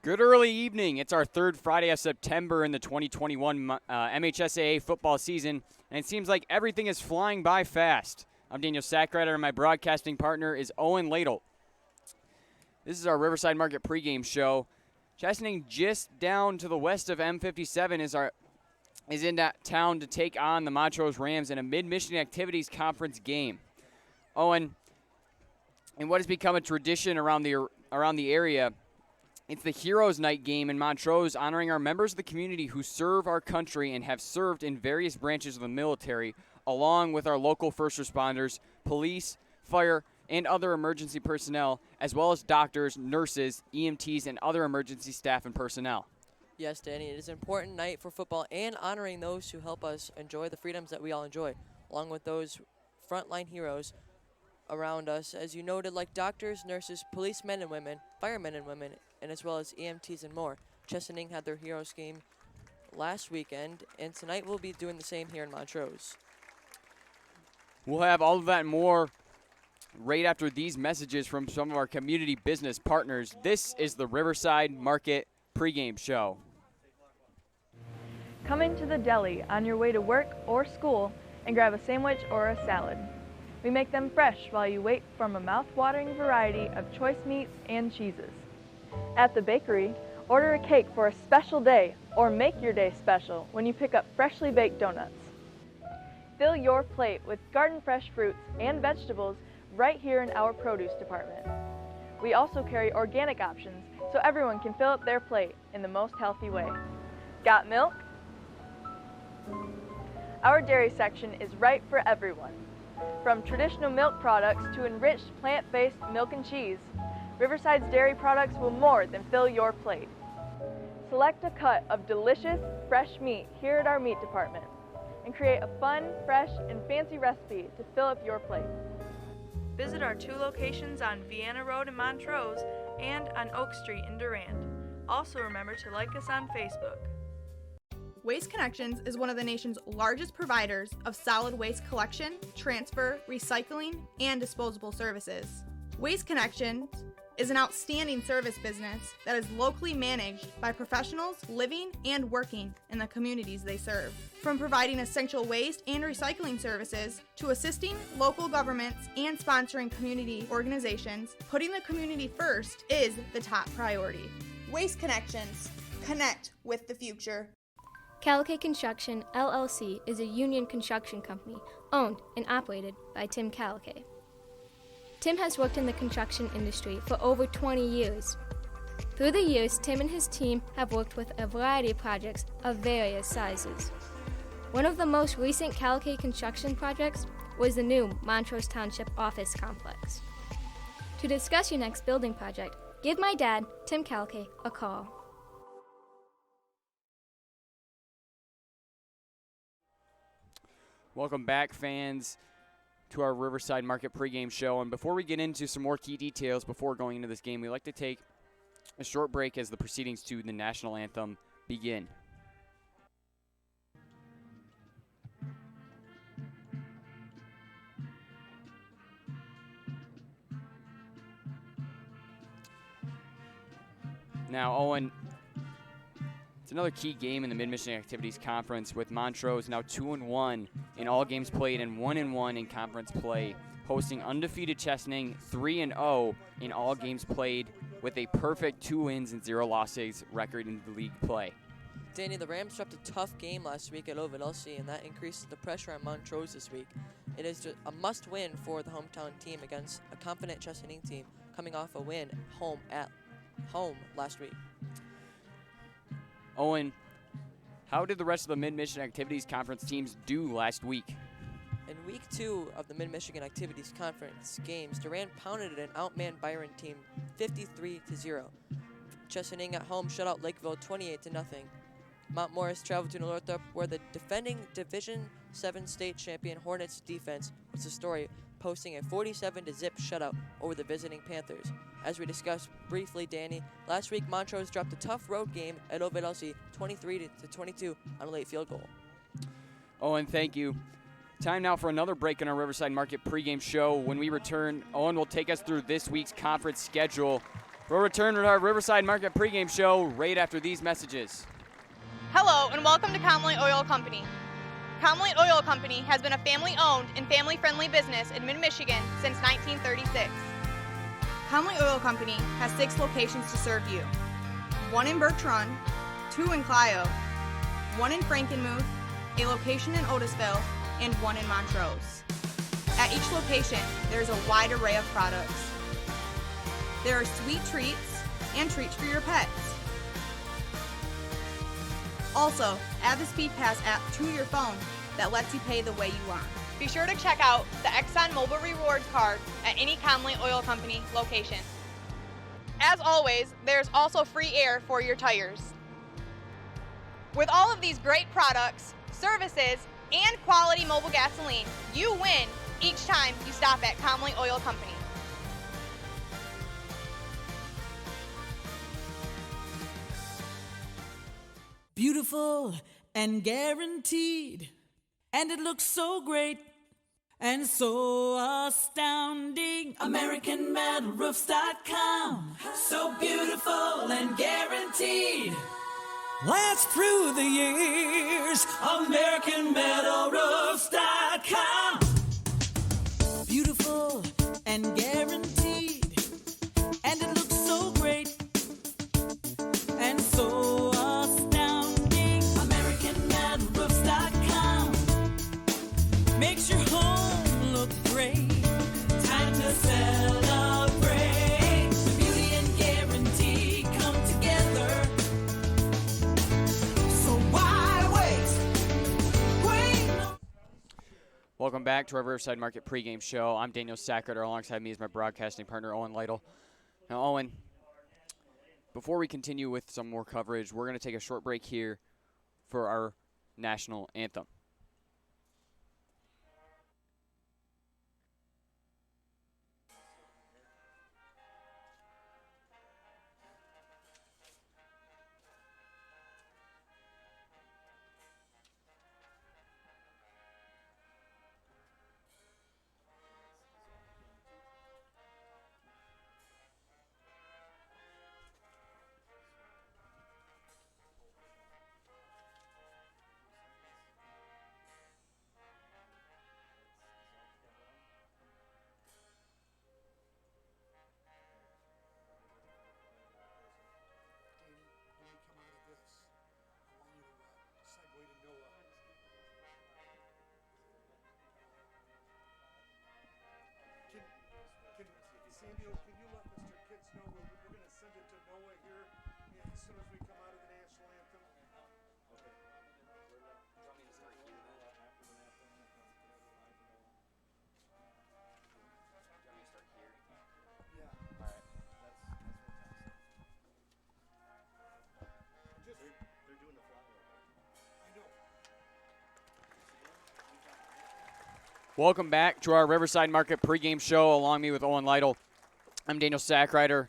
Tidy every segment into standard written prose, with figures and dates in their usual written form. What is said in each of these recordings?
Good early evening. It's our third Friday of September in the 2021 MHSAA football season, and it seems like everything is flying by fast. I'm Daniel Sackrider, and my broadcasting partner is Owen Ladle. This is our Riverside Market pregame show. Chesaning, just down to the west of M57, is in that town to take on the Montrose Rams in a Mid-Michigan Activities Conference game. Owen, in what has become a tradition around the area, it's the Heroes Night game in Montrose, honoring our members of the community who serve our country and have served in various branches of the military, along with our local first responders, police, fire, and other emergency personnel, as well as doctors, nurses, EMTs, and other emergency staff and personnel. Yes, Danny, it is an important night for football and honoring those who help us enjoy the freedoms that we all enjoy, along with those frontline heroes around us, as you noted, like doctors, nurses, policemen and women, firemen and women, and as well as EMTs and more. Chesaning had their Heroes game last weekend, and tonight we'll be doing the same here in Montrose. We'll have all of that and more right after these messages from some of our community business partners. This is the Riverside Market pregame show. Come into the deli on your way to work or school and grab a sandwich or a salad. We make them fresh while you wait from a mouth-watering variety of choice meats and cheeses. At the bakery, order a cake for a special day or make your day special when you pick up freshly baked donuts. Fill your plate with garden fresh fruits and vegetables right here in our produce department. We also carry organic options so everyone can fill up their plate in the most healthy way. Got milk? Our dairy section is right for everyone. From traditional milk products to enriched plant-based milk and cheese, Riverside's dairy products will more than fill your plate. Select a cut of delicious, fresh meat here at our meat department and create a fun, fresh, and fancy recipe to fill up your plate. Visit our 2 locations on Vienna Road in Montrose and on Oak Street in Durand. Also remember to like us on Facebook. Waste Connections is one of the nation's largest providers of solid waste collection, transfer, recycling, and disposable services. Waste Connections is an outstanding service business that is locally managed by professionals living and working in the communities they serve. From providing essential waste and recycling services to assisting local governments and sponsoring community organizations, putting the community first is the top priority. Waste Connections. Connect with the future. Calicay Construction, LLC is a union construction company owned and operated by Tim Calicay. Tim has worked in the construction industry for over 20 years. Through the years, Tim and his team have worked with a variety of projects of various sizes. One of the most recent Calicay construction projects was the new Montrose Township office complex. To discuss your next building project, give my dad, Tim Calicay, a call. Welcome back, fans, to our Riverside Market pregame show. And before we get into some more key details before going into this game, we'd like to take a short break as the proceedings to the national anthem begin. Now, Owen, it's another key game in the Mid-Michigan Activities Conference with Montrose now 2-1 in all games played and 1-1 in conference play, hosting undefeated Chesaning 3-0 in all games played with a perfect 2 wins and 0 losses record in the league play. Danny, the Rams dropped a tough game last week at Ovaltine, and that increases the pressure on Montrose this week. It is a must-win for the hometown team against a confident Chesaning team coming off a win at home last week. Owen, how did the rest of the Mid-Michigan Activities Conference teams do last weake? In week 2 of the Mid-Michigan Activities Conference games, Durand pounded an outmanned Byron team 53-0. Chesaning at home shut out Lakeville 28-0. Mount Morris traveled to Northrop, where the defending Division 7 state champion Hornets defense was the story, posting a 47-0 shutout over the visiting Panthers. As we discussed briefly, Danny, last week Montrose dropped a tough road game at Ovaltine 23-22 on a late field goal. Owen, thank you. Time now for another break in our Riverside Market pregame show. When we return, Owen will take us through this week's conference schedule We'll return to our Riverside Market pregame show right after these messages. Hello and welcome to Conley Oil Company. Conley Oil Company has been a family-owned and family-friendly business in mid-Michigan since 1936. Conley Oil Company has 6 locations to serve you. 1 in Birch Run, 2 in Clio, 1 in Frankenmuth, a location in Otisville, and 1 in Montrose. At each location, there is a wide array of products. There are sweet treats and treats for your pets. Also, add the Speed Pass app to your phone that lets you pay the way you want. Be sure to check out the Exxon Mobil Rewards card at any Conley Oil Company location. As always, there's also free air for your tires. With all of these great products, services, and quality mobile gasoline, you win each time you stop at Conley Oil Company. Beautiful and guaranteed, and it looks so great and so astounding. AmericanMetalRoofs.com, so beautiful and guaranteed. Last through the years, AmericanMetalRoofs.com. Beautiful and guaranteed, and it looks so great and so astounding. AmericanMetalRoofs.com makes your home look great. Time to celebrate. The beauty and guarantee come together. So why wait? Wait no. Welcome back to our Riverside Market pregame show. I'm Daniel Sackrider. Alongside me is my broadcasting partner, Owen Lytle. Now, Owen, before we continue with some more coverage, we're going to take a short break here for our national anthem. Samuel, can you let Mr. Kitts know we're going to send it to Noah here as soon as we come out of the national anthem? Okay. Do you want me to start here after the national anthem? Do you want me to start here? Yeah. All right. That's fantastic. They're doing the flyover. I know. Welcome back to our Riverside Market pregame show. Along me with Owen Lytle, I'm Daniel Sackrider.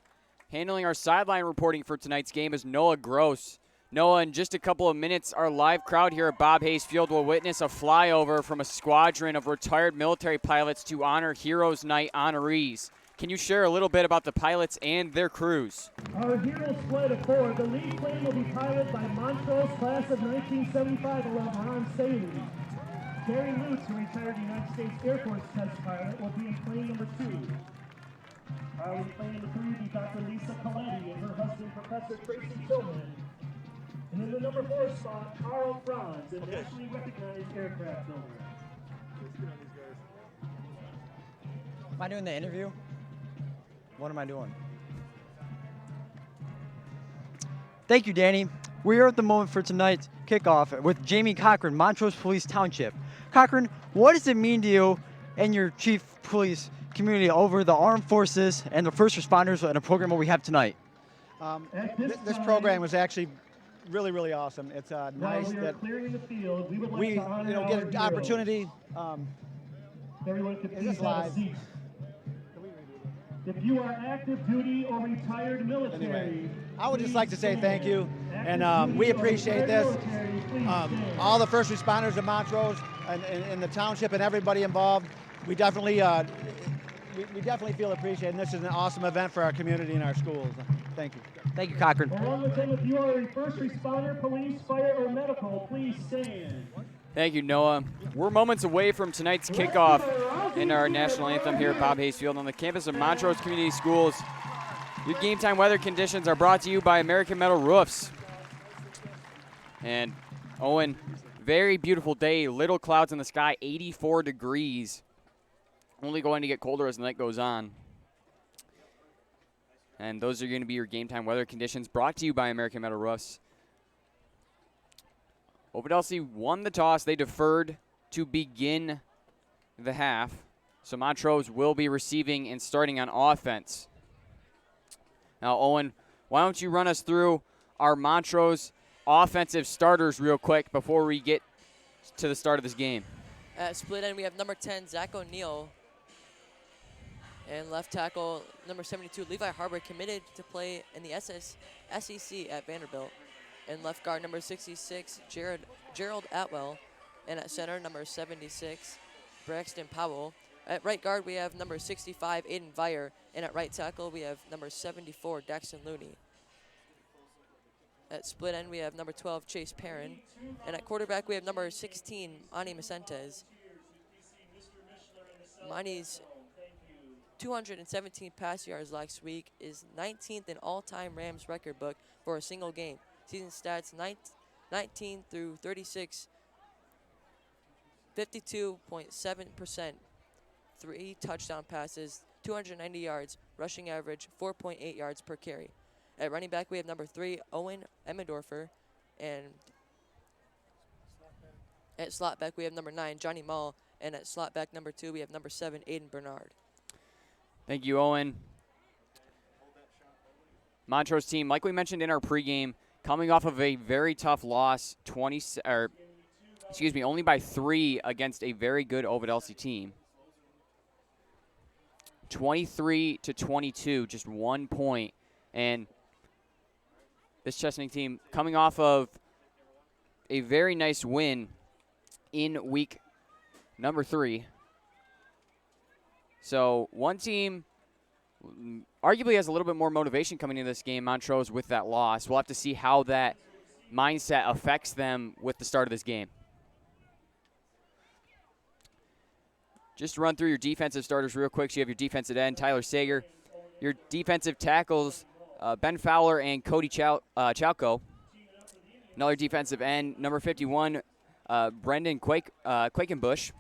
Handling our sideline reporting for tonight's game is Noah Gross. Noah, in just a couple of minutes, our live crowd here at Bob Hayes Field will witness a flyover from a squadron of retired military pilots to honor Heroes Night honorees. Can you share a little bit about the pilots and their crews? Our Heroes Flight of 4, the lead plane will be piloted by Montrose class of 1975 Ron Staley. Jerry Lutz, who retired United States Air Force test pilot, will be in plane number 2. In plane number 3 will be Dr. Lisa Coletti and her husband, Professor Tracy Tillman. And in the number 4 spot, Carl Franz, a nationally recognized aircraft builder. Am I doing the interview? What am I doing? Thank you, Danny. We are at the moment for tonight's kickoff with Jamie Cochran, Montrose Police Township. Cochran, what does it mean to you and your chief police community over the armed forces and the first responders and a program that we have tonight? This program was actually really awesome. It's nice that we get an opportunity. Is this live? If you are active duty or retired military. Anyway, I would just like to say thank you, and we appreciate this. All the first responders of Montrose and the township and everybody involved. We definitely we definitely feel appreciated, and this is an awesome event for our community and our schools. Thank you. Thank you, Cochran. Along with him, if you are a first responder, police, fire, or medical, please stand. Thank you, Noah. We're moments away from tonight's kickoff in our national anthem here at Bob Hayes Field on the campus of Montrose Community Schools. Your game time weather conditions are brought to you by American Metal Roofs. And Owen, very beautiful day, little clouds in the sky, 84 degrees. Only going to get colder as the night goes on. And those are going to be your game time weather conditions brought to you by American Metal Roofs. Ovidelsi won the toss. They deferred to begin the half. So Montrose will be receiving and starting on offense. Now, Owen, why don't you run us through our Montrose offensive starters real quick before we get to the start of this game. At split end, we have number 10, Zach O'Neill. And left tackle, number 72, Levi Harbor, committed to play in the SEC at Vanderbilt. And left guard, number 66, Gerald Atwell. And at center, number 76, Braxton Powell. At right guard, we have number 65, Aiden Vire. And at right tackle, we have number 74, Daxton Looney. At split end, we have number 12, Chase Perrin. And at quarterback, we have number 16, Ani Macentes. Mani's 217 pass yards last week is 19th in all-time Rams record book for a single game. Season stats 19 through 36, 52.7%, 3 touchdown passes, 290 yards, rushing average 4.8 yards per carry. At running back, we have number 3, Owen Emmendorfer, and at slot back, we have number 9, Johnny Mall, and at slot back number 2, we have number 7, Aiden Bernard. Thank you, Owen. Montrose team, like we mentioned in our pregame, coming off of a very tough loss, only by 3 against a very good Ovidelsi team. 23-22, just 1 point. And this Chesaning team coming off of a very nice win in week number 3. So one team arguably has a little bit more motivation coming into this game, Montrose, with that loss. We'll have to see how that mindset affects them with the start of this game. Just to run through your defensive starters real quick. So you have your defensive end, Tyler Sager. Your defensive tackles, Ben Fowler and Cody Chalco. Another defensive end, number 51, Brendan Quakenbush.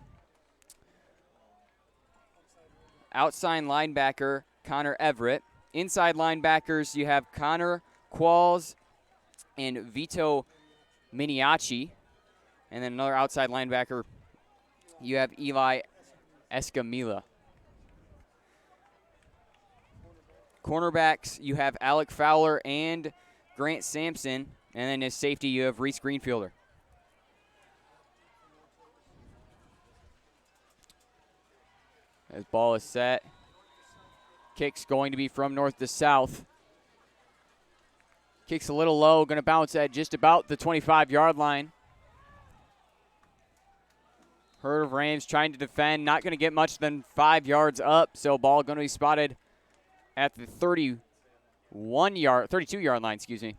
Outside linebacker, Connor Everett. Inside linebackers, you have Connor Qualls and Vito Miniacci. And then another outside linebacker, you have Eli Escamilla. Cornerbacks, you have Alec Fowler and Grant Sampson. And then as safety, you have Reese Greenfielder. As ball is set. Kick's going to be from north to south. Kick's a little low, going to bounce at just about the 25-yard line. Herd of Rams trying to defend, not going to get much than 5 yards up, so ball going to be spotted at the 32-yard line, excuse me.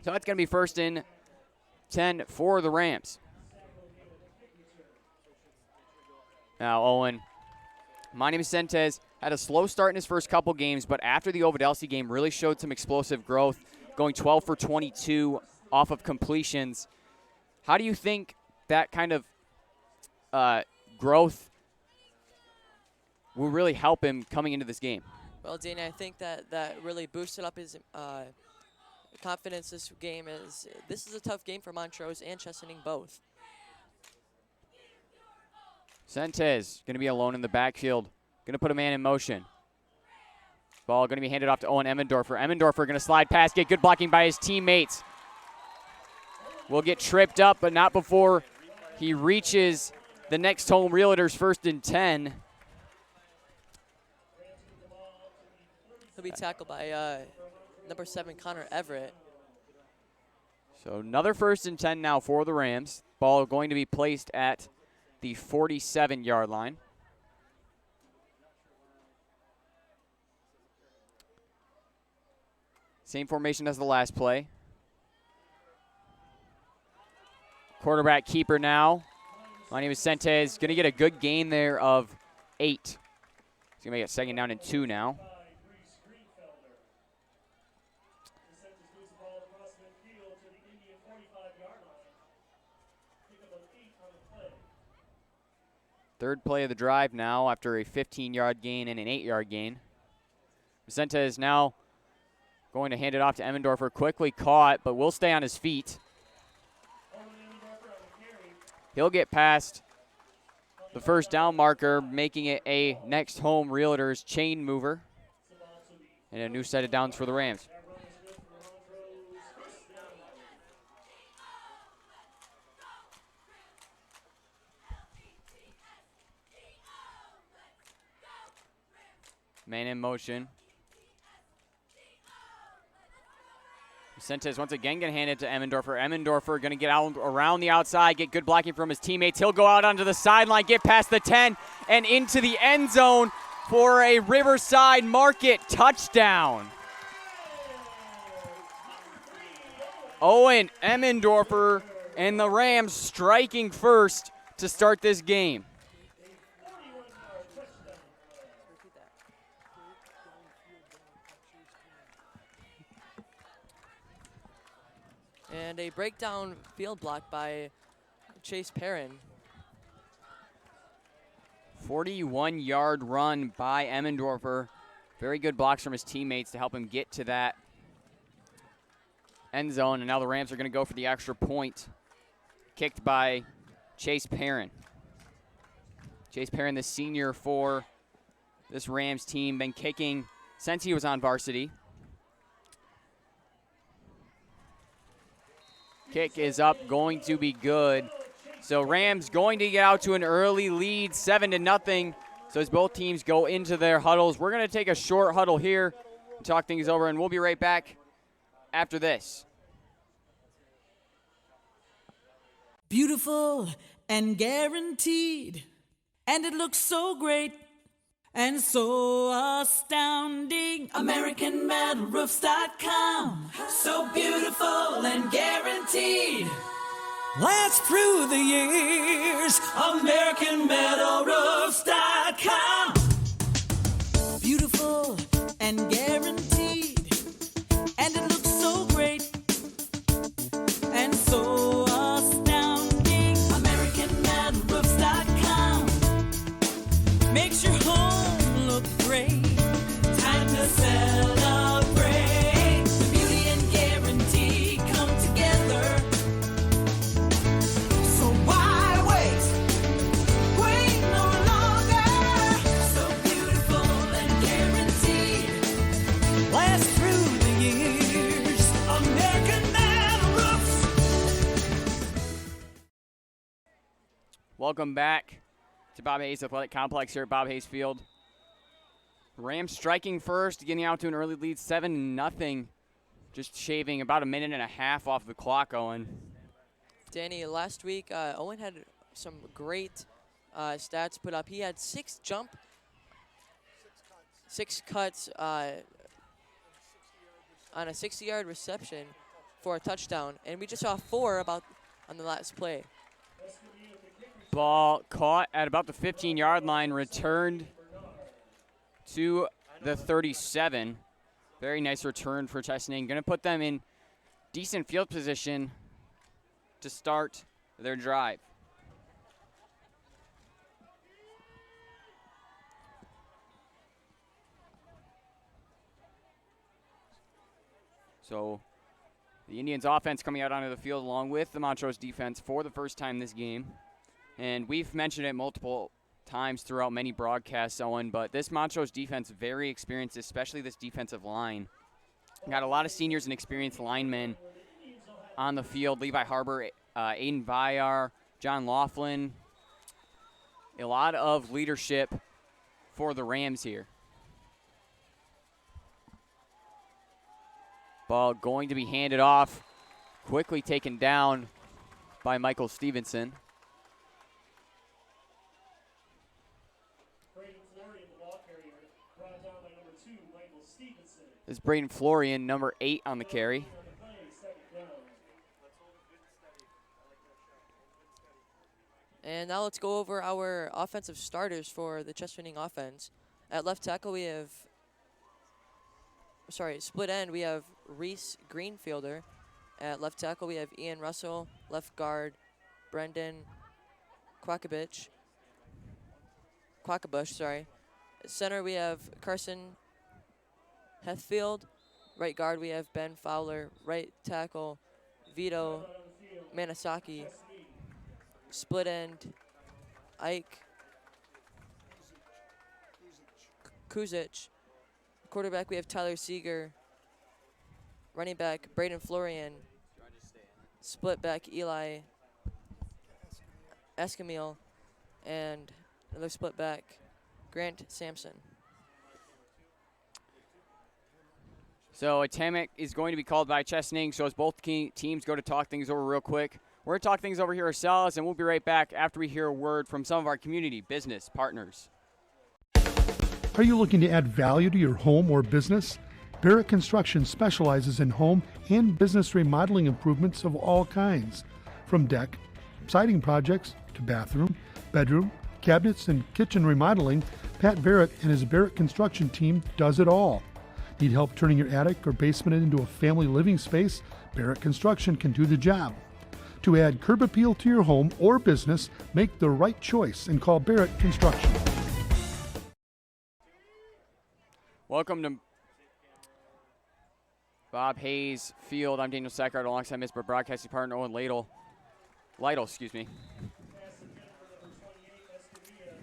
So that's going to be 1st and 10 for the Rams. Now, Owen, Manny Vicentes had a slow start in his first couple games, but after the Ovidelsi game really showed some explosive growth, going 12 for 22 off of completions. How do you think that kind of growth will really help him coming into this game? Well, Danny, I think that really boosted up his confidence this game. This is a tough game for Montrose and Chesaning both. Sentes going to be alone in the backfield. Going to put a man in motion. Ball going to be handed off to Owen Emmendorfer. Emmendorfer going to slide past, get good blocking by his teammates. Will get tripped up, but not before he reaches the next home realtor's 1st and 10. He'll be tackled by number 7, Connor Everett. So another 1st and 10 now for the Rams. Ball going to be placed at the 47-yard line. Same formation as the last play. Quarterback keeper now. My name is Sentes. Going to get a good gain there of 8. He's going to make it 2nd down and 2 now. Third play of the drive now after a 15-yard gain and an 8-yard gain. Vicente is now going to hand it off to Emmendorfer. Quickly caught, but will stay on his feet. He'll get past the first down marker, making it a next home Realtors chain mover. And a new set of downs for the Rams. Man in motion. Vicentes once again going to hand it to Emmendorfer. Emmendorfer going to get out around the outside, get good blocking from his teammates. He'll go out onto the sideline, get past the 10, and into the end zone for a Riverside Market touchdown. Owen Emmendorfer and the Rams striking first to start this game. And a breakdown field block by Chase Perrin. 41-yard run by Emmendorfer. Very good blocks from his teammates to help him get to that end zone. And now the Rams are going to go for the extra point. Kicked by Chase Perrin. Chase Perrin, the senior for this Rams team, been kicking since he was on varsity. Kick is up, going to be good. So Rams going to get out to an early lead, 7-0. So as both teams go into their huddles, we're going to take a short huddle here and talk things over, and we'll be right back after this. Beautiful and guaranteed, and it looks so great and so astounding. AmericanMetalRoofs.com, so beautiful and guaranteed. Last through the years, AmericanMetalRoofs.com. Beautiful and guaranteed, and it looks so great and so astounding. AmericanMetalRoofs.com makes your home look great. Time to celebrate. The beauty and guarantee come together. So why wait? Wait no longer. So beautiful and guaranteed. Last through the years. American Metal Roofs. Welcome back to Bob Hayes Athletic Complex here at Bob Hayes Field. Rams striking first, getting out to an early lead, 7-0. Just shaving about a minute and a half off the clock, Owen. Danny, last week, Owen had some great stats put up. He had 6 cuts on a 60-yard reception for a touchdown, and we just saw 4 on the last play. Ball caught at about the 15-yard line, returned to the 37. Very nice return for Chesaning. Going to put them in decent field position to start their drive. So the Indians offense coming out onto the field along with the Montrose defense for the first time this game. And we've mentioned it multiple times throughout many broadcasts, Owen, but this Montrose defense very experienced, especially this defensive line. Got a lot of seniors and experienced linemen on the field. Levi Harbor, Aiden Vyar, John Laughlin. A lot of leadership for the Rams here. Ball going to be handed off, quickly taken down by Michael Stevenson. Braden Flory, the ball carrier, brought down by number 2, Michael Stevenson. is Braden Florian, number 8 on the carry. And now let's go over our offensive starters for the Chesaning offense. At left tackle, we have, split end, we have Reese Greenfielder. At left tackle, we have Ian Russell. Left guard, Brendan Quackabush. Center, we have Carson Hethfield. Right guard, we have Ben Fowler. Right tackle, Vito Manasaki. Split end, Ike Kuzic. Quarterback, we have Tyler Seeger. Running back, Braden Florian. Split back, Eli Escamille. And another split back, Grant Sampson. So a timeout is going to be called by Chesaning. So as both teams go to talk things over real quick, we're going to talk things over here ourselves, and we'll be right back after we hear a word from some of our community business partners. Are you looking to add value to your home or business? Barrett Construction specializes in home and business remodeling improvements of all kinds, from deck, siding projects to bathroom, bedroom, cabinets, and kitchen remodeling. Pat Barrett and his Barrett Construction team does it all. Need help turning your attic or basement into a family living space? Barrett Construction can do the job. To add curb appeal to your home or business, make the right choice and call Barrett Construction. Welcome to Bob Hayes Field. I'm Daniel Sackard alongside Miss broadcasting partner Owen Lytle.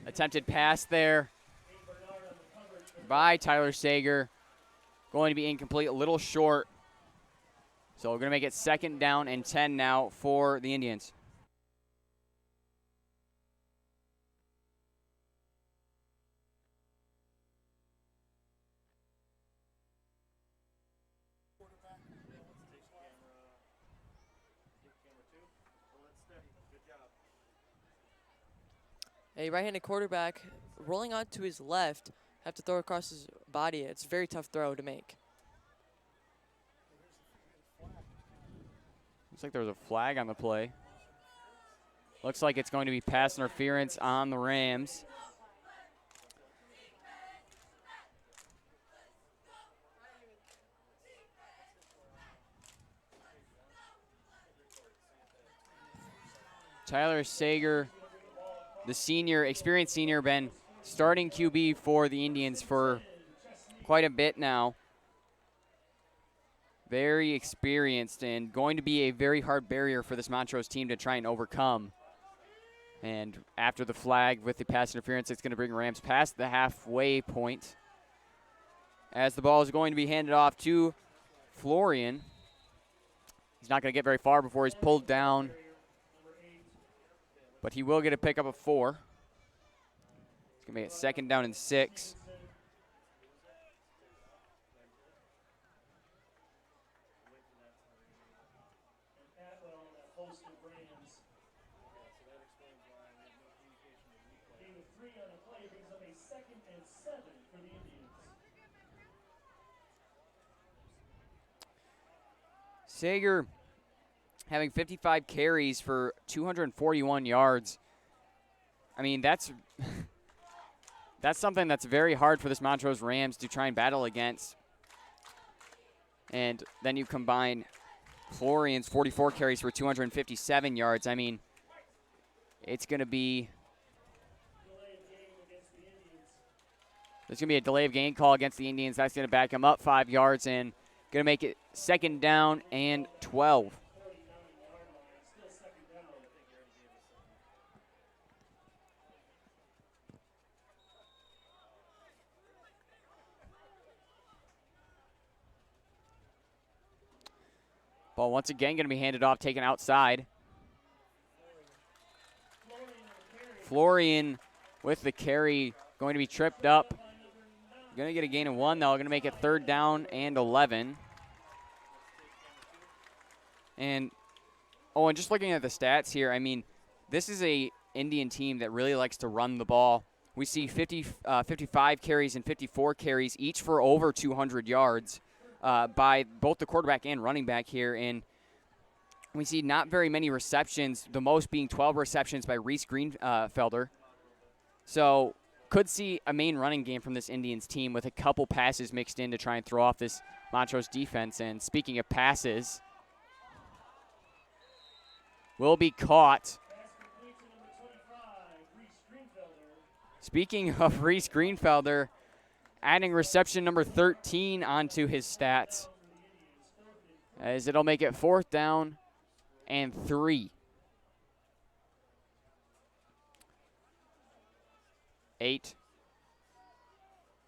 Attempted pass there by Tyler Sager. Going to be incomplete, a little short. So we're going to make it 2nd down and 10 now for the Indians. A right-handed quarterback rolling out to his left, have to throw across his body. It's a very tough throw to make. Looks like there was a flag on the play. Looks like it's going to be pass interference on the Rams. Tyler Sager, the senior, experienced senior, been starting QB for the Indians for quite a bit now. Very experienced and going to be a very hard barrier for this Montrose team to try and overcome. And after the flag with the pass interference, it's going to bring Rams past the halfway point. As the ball is going to be handed off to Florian. He's not going to get very far before he's pulled down. But he will get a pickup of 4. It's going to make it 2nd down and 6. Sager having 55 carries for 241 yards. I mean, that's something that's very hard for this Montrose Rams to try and battle against. And then you combine Florian's 44 carries for 257 yards. I mean, it's going to be there's going to be a delay of game call against the Indians. That's going to back him up 5 yards and going to make it 2nd down and 12. Ball once again going to be handed off, taken outside. Florian with the carry, going to be tripped up. Going to get a gain of 1, though. Going to make it 3rd down and 11. And just looking at the stats here, I mean, this is a Indian team that really likes to run the ball. We see 55 carries and 54 carries, each for over 200 yards. by both the quarterback and running back here. And we see not very many receptions, the most being 12 receptions by Reese Greenfelder. So could see a main running game from this Indians team with a couple passes mixed in to try and throw off this Montrose defense. And speaking of passes, will be caught. Speaking of Reese Greenfelder, adding reception number 13 onto his stats, as it'll make it 4th down and 3.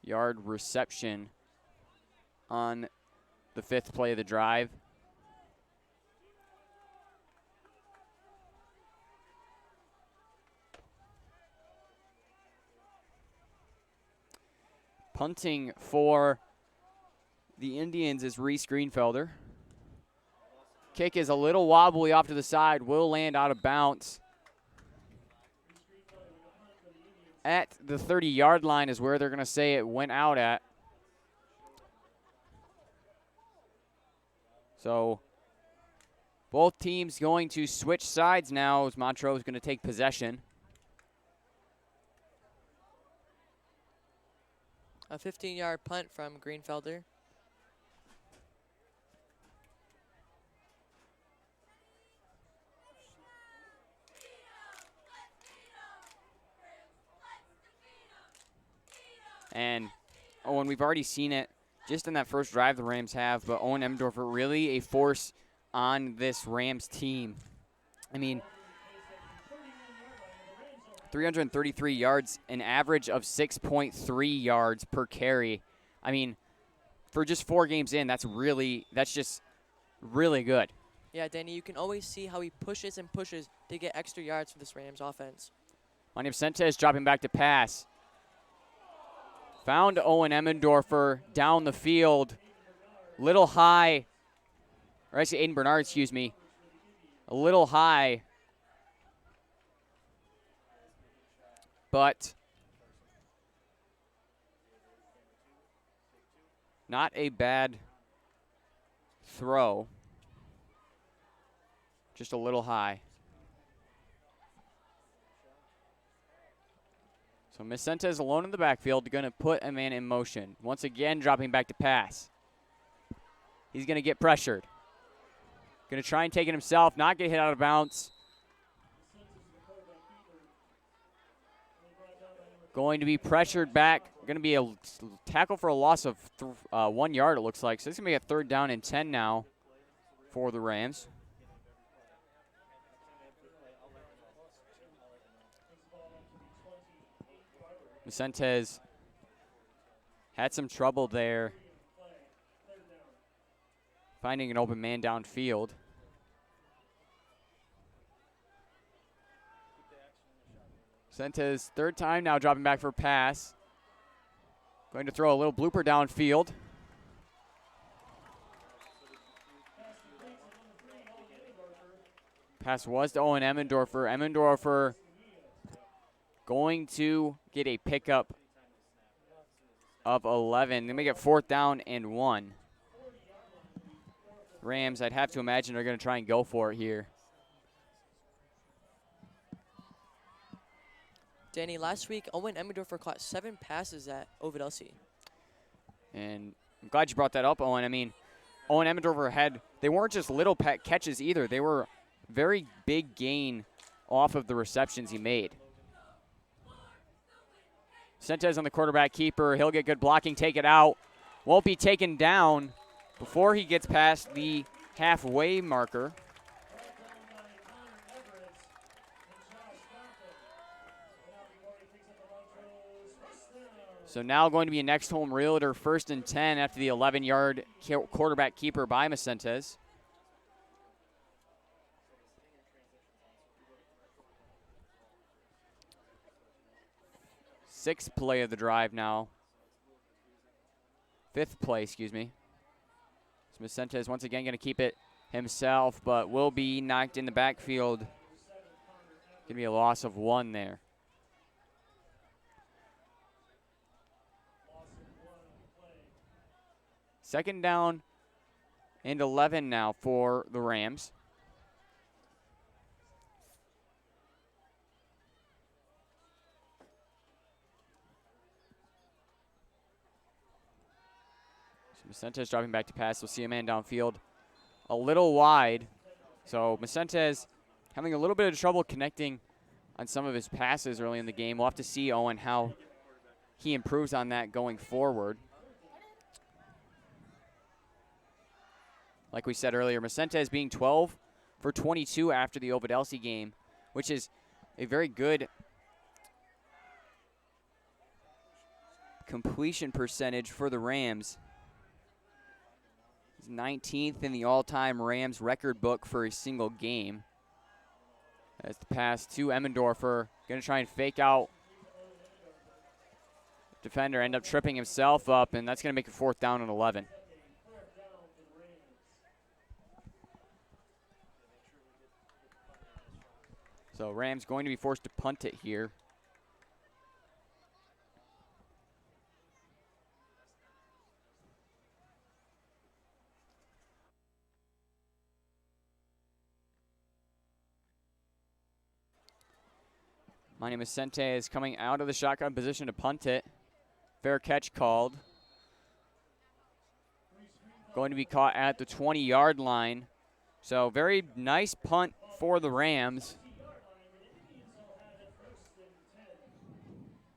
8-yard reception on the 5th play of the drive. Punting for the Indians is Reese Greenfelder. Kick is a little wobbly off to the side, will land out of bounds. At the 30-yard line is where they're going to say it went out at. So both teams going to switch sides now as Montrose is going to take possession. A 15-yard punt from Greenfelder. And Owen, we've already seen it just in that first drive the Rams have, but Owen Emmendorfer really a force on this Rams team. I mean, 333 yards, an average of 6.3 yards per carry. I mean, for just 4 games in, that's just really good. Yeah, Danny, you can always see how he pushes and pushes to get extra yards for this Rams offense. Vicentes dropping back to pass. Found Owen Emmendorfer down the field. Little high. Or actually, Aiden Bernard, excuse me. A little high. But not a bad throw. Just a little high. So Vicentes alone in the backfield, going to put a man in motion. Once again, dropping back to pass. He's going to get pressured. Going to try and take it himself, not get hit out of bounds. Going to be pressured back. Going to be a tackle for a loss of 1 yard, it looks like. So it's going to be a 3rd down and 10 now for the Rams. Vicentes had some trouble there finding an open man downfield. Vicentes, 3rd time now, dropping back for a pass. Going to throw a little blooper downfield. Pass was to Owen Emmendorfer. Emmendorfer going to get a pickup of 11. They make it 4th down and 1. Rams, I'd have to imagine, are going to try and go for it here. Danny, last week, Owen Emmendorfer caught 7 passes at Ovid-Elsie. And I'm glad you brought that up, Owen. I mean, Owen Emmendorfer they weren't just little catches either. They were very big gain off of the receptions he made. Vicentes on the quarterback keeper. He'll get good blocking, take it out. Won't be taken down before he gets past the halfway marker. So now going to be a next home realtor, 1st and 10 after the 11-yard quarterback keeper by Vicentes. Sixth play of the drive now. 5th play, excuse me. So Vicentes once again going to keep it himself, but will be knocked in the backfield. Going to be a loss of 1 there. Second down and 11 now for the Rams. Macentes dropping back to pass. We'll see a man downfield a little wide. So Macentes having a little bit of trouble connecting on some of his passes early in the game. We'll have to see, Owen, how he improves on that going forward. Like we said earlier, Macentes being 12 for 22 after the Ovidelsi game, which is a very good completion percentage for the Rams. He's 19th in the all-time Rams record book for a single game. As the pass to Emmendorfer, going to try and fake out. Defender end up tripping himself up, and that's going to make it 4th down and 11. So Rams going to be forced to punt it here. Manny Macente is coming out of the shotgun position to punt it. Fair catch called. Going to be caught at the 20-yard line. So very nice punt for the Rams.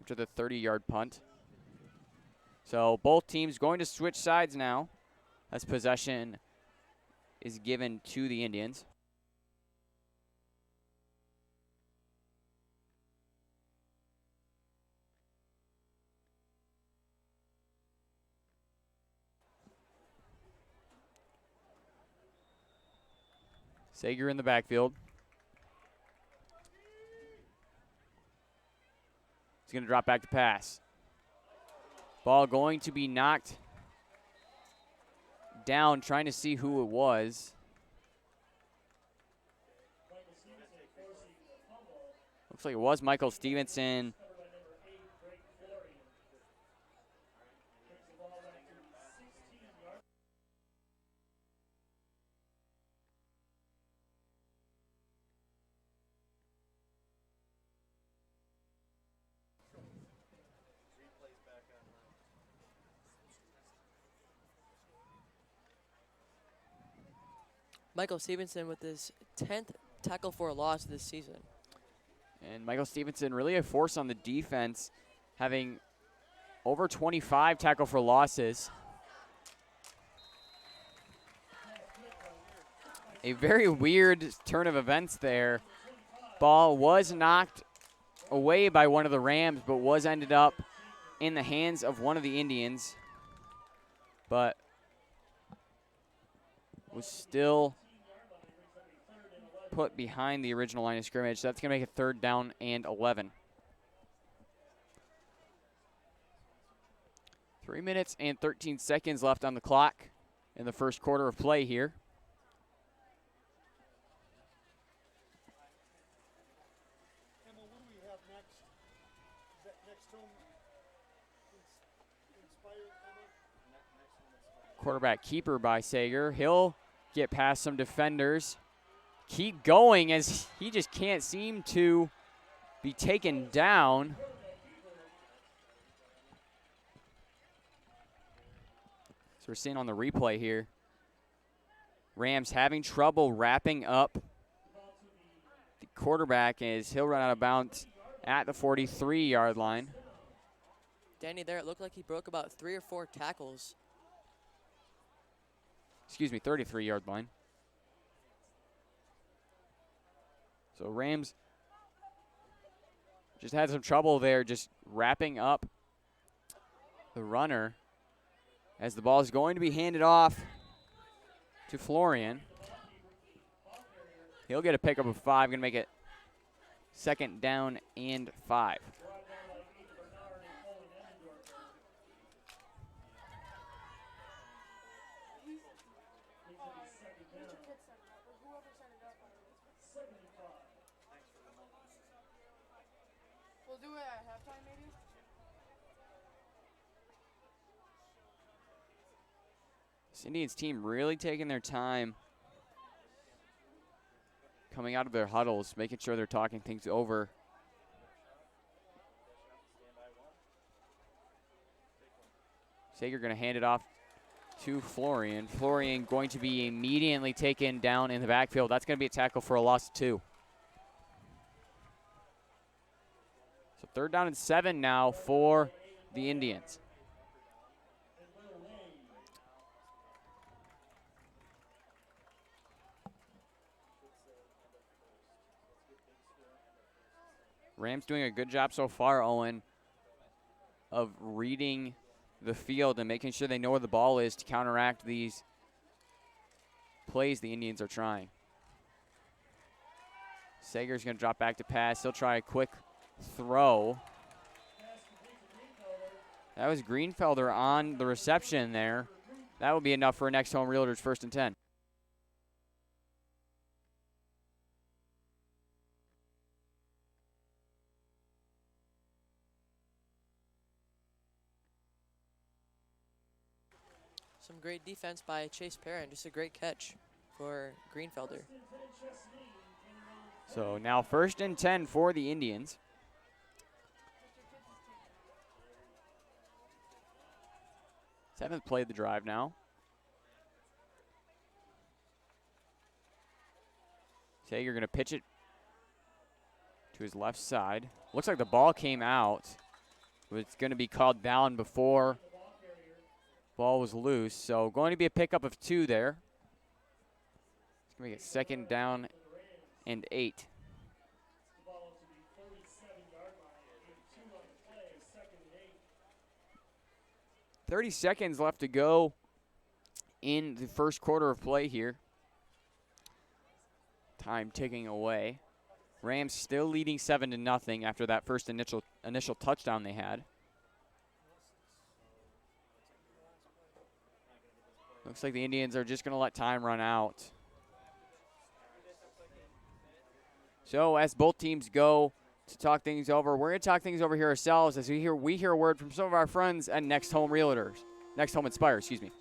After the 30-yard punt. So both teams going to switch sides now as possession is given to the Indians. Sager in the backfield. He's going to drop back to pass. Ball going to be knocked down, trying to see who it was. Looks like it was Michael Stevenson. Michael Stevenson with his 10th tackle for a loss this season. And Michael Stevenson really a force on the defense, having over 25 tackle for losses. A very weird turn of events there. Ball was knocked away by one of the Rams, but was ended up in the hands of one of the Indians. But was still put behind the original line of scrimmage. So that's going to make it 3rd down and 11. 3 minutes and 13 seconds left on the clock in the first quarter of play here. Emma, what do we have next? Is that next home inspired, Emma? Quarterback keeper by Sager. He'll get past some defenders. Keep going as he just can't seem to be taken down. So we're seeing on the replay here, Rams having trouble wrapping up the quarterback as he'll run out of bounds at the 43-yard line. Danny, there it looked like he broke about 3 or 4 tackles. Excuse me, 33-yard line. So Rams just had some trouble there just wrapping up the runner as the ball is going to be handed off to Florian. He'll get a pickup of 5, going to make it 2nd down and 5. We'll do it at halftime, maybe? This Indians team really taking their time coming out of their huddles, making sure they're talking things over. Sager going to hand it off to Florian. Florian going to be immediately taken down in the backfield. That's going to be a tackle for a loss of 2. So 3rd down and 7 now for the Indians. Rams doing a good job so far, Owen, of reading the field and making sure they know where the ball is to counteract these plays the Indians are trying. Sager's going to drop back to pass. He'll try a quick throw. That was Greenfelder on the reception there. That will be enough for Next Home Realtors 1st and 10. Some great defense by Chase Perrin. Just a great catch for Greenfelder. So now 1st and 10 for the Indians. Seventh play of the drive now. Sager going to pitch it to his left side. Looks like the ball came out. It's going to be called down before ball was loose. So going to be a pickup of 2 there. It's going to make it 2nd down and 8. 30 seconds left to go in the first quarter of play here. Time ticking away. Rams still leading 7-0 after that first initial touchdown they had. Looks like the Indians are just going to let time run out. So as both teams go to talk things over, we're going to talk things over here ourselves as we hear a word from some of our friends at Next Home Realtors. Next Home Inspire, excuse me.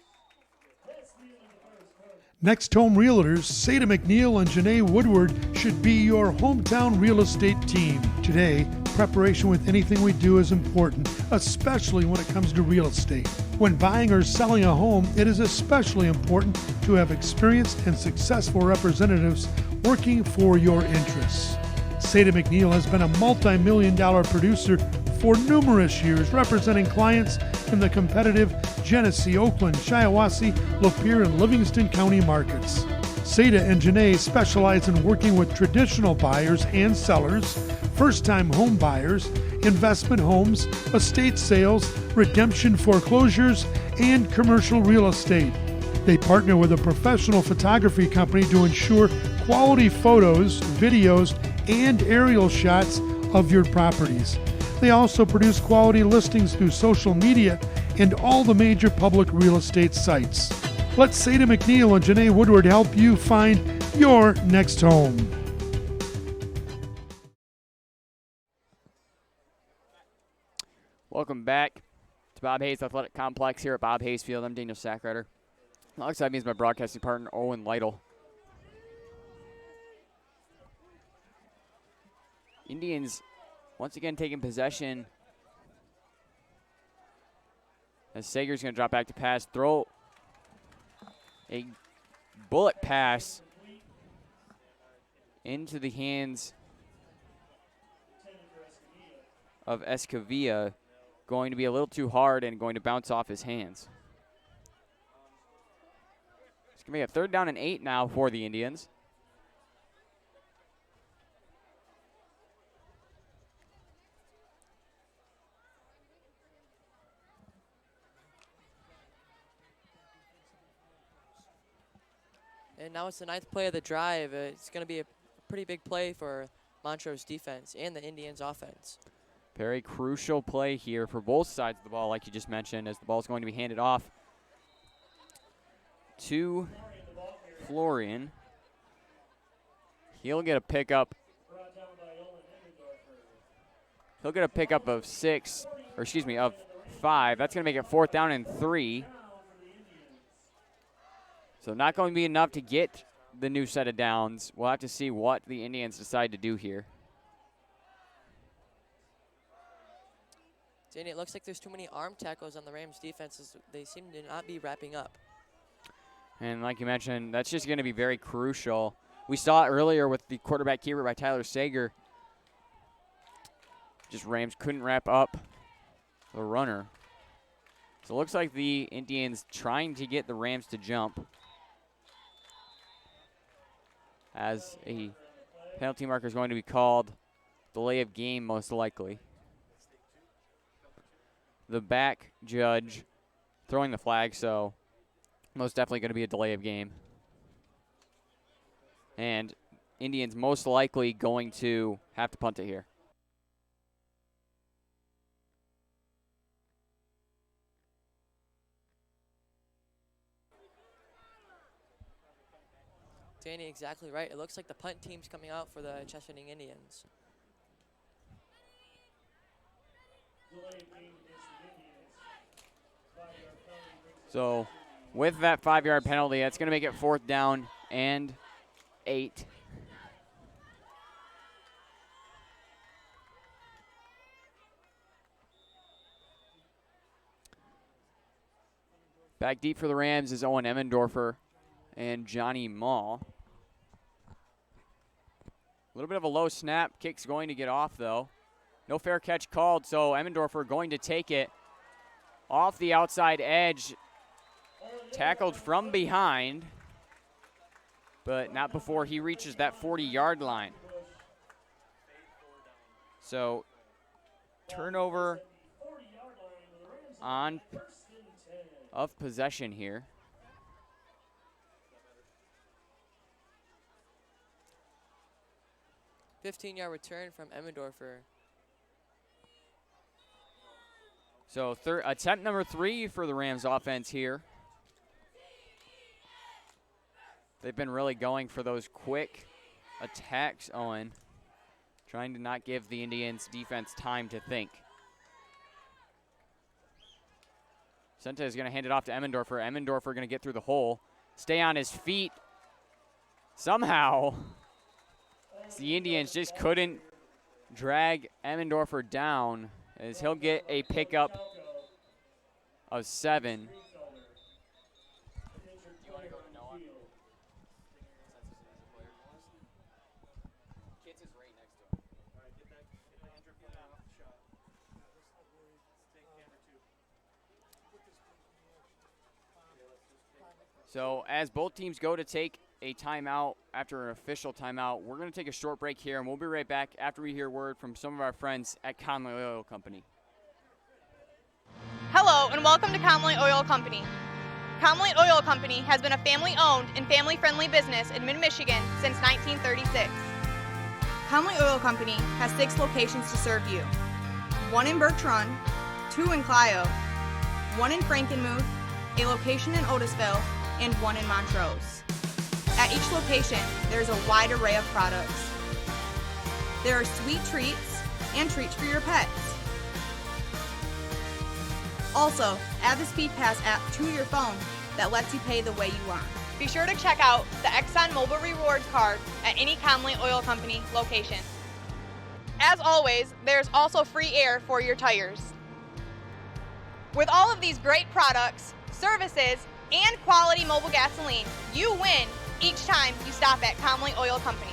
Next Home Realtors, Seda McNeil and Janae Woodward should be your hometown real estate team. Today, preparation with anything we do is important, especially when it comes to real estate. When buying or selling a home, it is especially important to have experienced and successful representatives working for your interests. Seda McNeil has been a multi-million-dollar producer for numerous years, representing clients in the competitive Genesee, Oakland, Shiawassee, Lapeer, and Livingston County markets. Seda and Janae specialize in working with traditional buyers and sellers, first-time home buyers, investment homes, estate sales, redemption foreclosures, and commercial real estate. They partner with a professional photography company to ensure quality photos, videos, and aerial shots of your properties. They also produce quality listings through social media and all the major public real estate sites. Let Seda McNeil and Janae Woodward help you find your next home. Welcome back to Bob Hayes Athletic Complex here at Bob Hayes Field. I'm Daniel Sackrider. Alongside me is my broadcasting partner, Owen Lytle. Indians once again taking possession as Sager's going to drop back to pass, throw a bullet pass into the hands of Escavilla, going to be a little too hard and going to bounce off his hands. It's going to be a 3rd down and 8 now for the Indians. And now it's the 9th play of the drive. It's going to be a pretty big play for Montrose defense and the Indians offense. Very crucial play here for both sides of the ball, like you just mentioned, as the ball is going to be handed off to Florian. He'll get a pickup. He'll get a pickup of 5. That's going to make it 4th down and 3. So not going to be enough to get the new set of downs. We'll have to see what the Indians decide to do here. Danny, it looks like there's too many arm tackles on the Rams defenses. They seem to not be wrapping up. And like you mentioned, that's just going to be very crucial. We saw it earlier with the quarterback keeper by Tyler Sager. Just Rams couldn't wrap up the runner. So it looks like the Indians trying to get the Rams to jump, as a penalty marker is going to be called. Delay of game, most likely. The back judge throwing the flag, so most definitely going to be a delay of game. And Indians most likely going to have to punt it here. Danny, exactly right. It looks like the punt team's coming out for the Chesaning Indians. So with that 5-yard penalty, that's going to make it 4th down and 8. Back deep for the Rams is Owen Emmendorfer and Johnny Mall. A little bit of a low snap. Kick's going to get off, though. No fair catch called, so Emmendorfer going to take it off the outside edge. Tackled from behind, but not before he reaches that 40-yard line. So turnover on of possession here. $15-yard return from Emmendorfer. So attempt number 3 for the Rams offense here. They've been really going for those quick attacks, Owen, trying to not give the Indians defense time to think. Senta is going to hand it off to Emmendorfer. Emmendorfer going to get through the hole, stay on his feet. Somehow, the Indians just couldn't drag Emmendorfer down, as he'll get a pickup of 7. So as both teams go to take a timeout after an official timeout, we're going to take a short break here, and we'll be right back after we hear word from some of our friends at Conley Oil Company. Hello and welcome to Conley Oil Company. Conley Oil Company has been a family-owned and family-friendly business in mid-Michigan since 1936. Conley Oil Company has 6 locations to serve you. 1 in Birch Run, 2 in Clio, 1 in Frankenmuth, a location in Otisville, and 1 in Montrose. At each location, there is a wide array of products. There are sweet treats and treats for your pets. Also, add the Speed Pass app to your phone that lets you pay the way you want. Be sure to check out the ExxonMobil Rewards card at any Conley Oil Company location. As always, there's also free air for your tires. With all of these great products, services, and quality mobile gasoline, you win each time you stop at Conley Oil Company.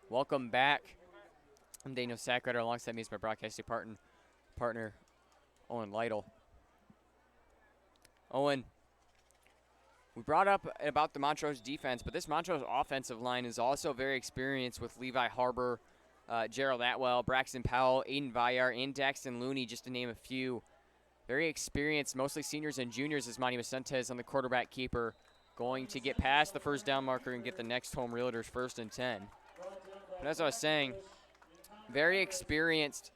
Welcome back. I'm Daniel Sackrider. Alongside me is my broadcasting partner, Owen Lytle. Owen, We brought up about the Montrose defense, but this Montrose offensive line is also very experienced with Levi Harbor, Gerald Atwell, Braxton Powell, Aiden Vayar, and Daxton Looney, just to name a few. Very experienced, mostly seniors and juniors, as Manny Vicentes on the quarterback keeper, going to get past the first down marker and get the next home realtors 1st and 10. But as I was saying, very experienced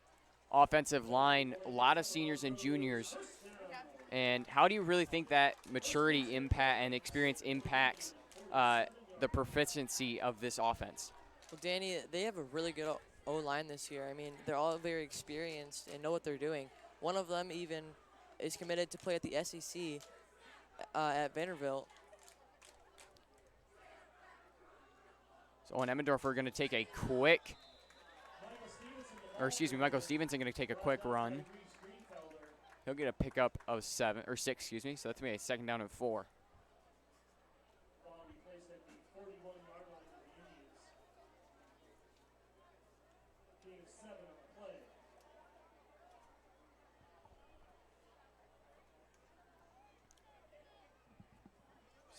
offensive line, a lot of seniors and juniors. And how do you really think that maturity impact and experience impacts the proficiency of this offense? Well, Danny, they have a really good O-line this year. I mean, they're all very experienced and know what they're doing. One of them even is committed to play at the SEC at Vanderbilt. So Owen Emmendorfer are going to take a quick, Michael Stevenson going to take a quick run. He'll get a pickup of 6, so that's going to be a 2nd down and 4.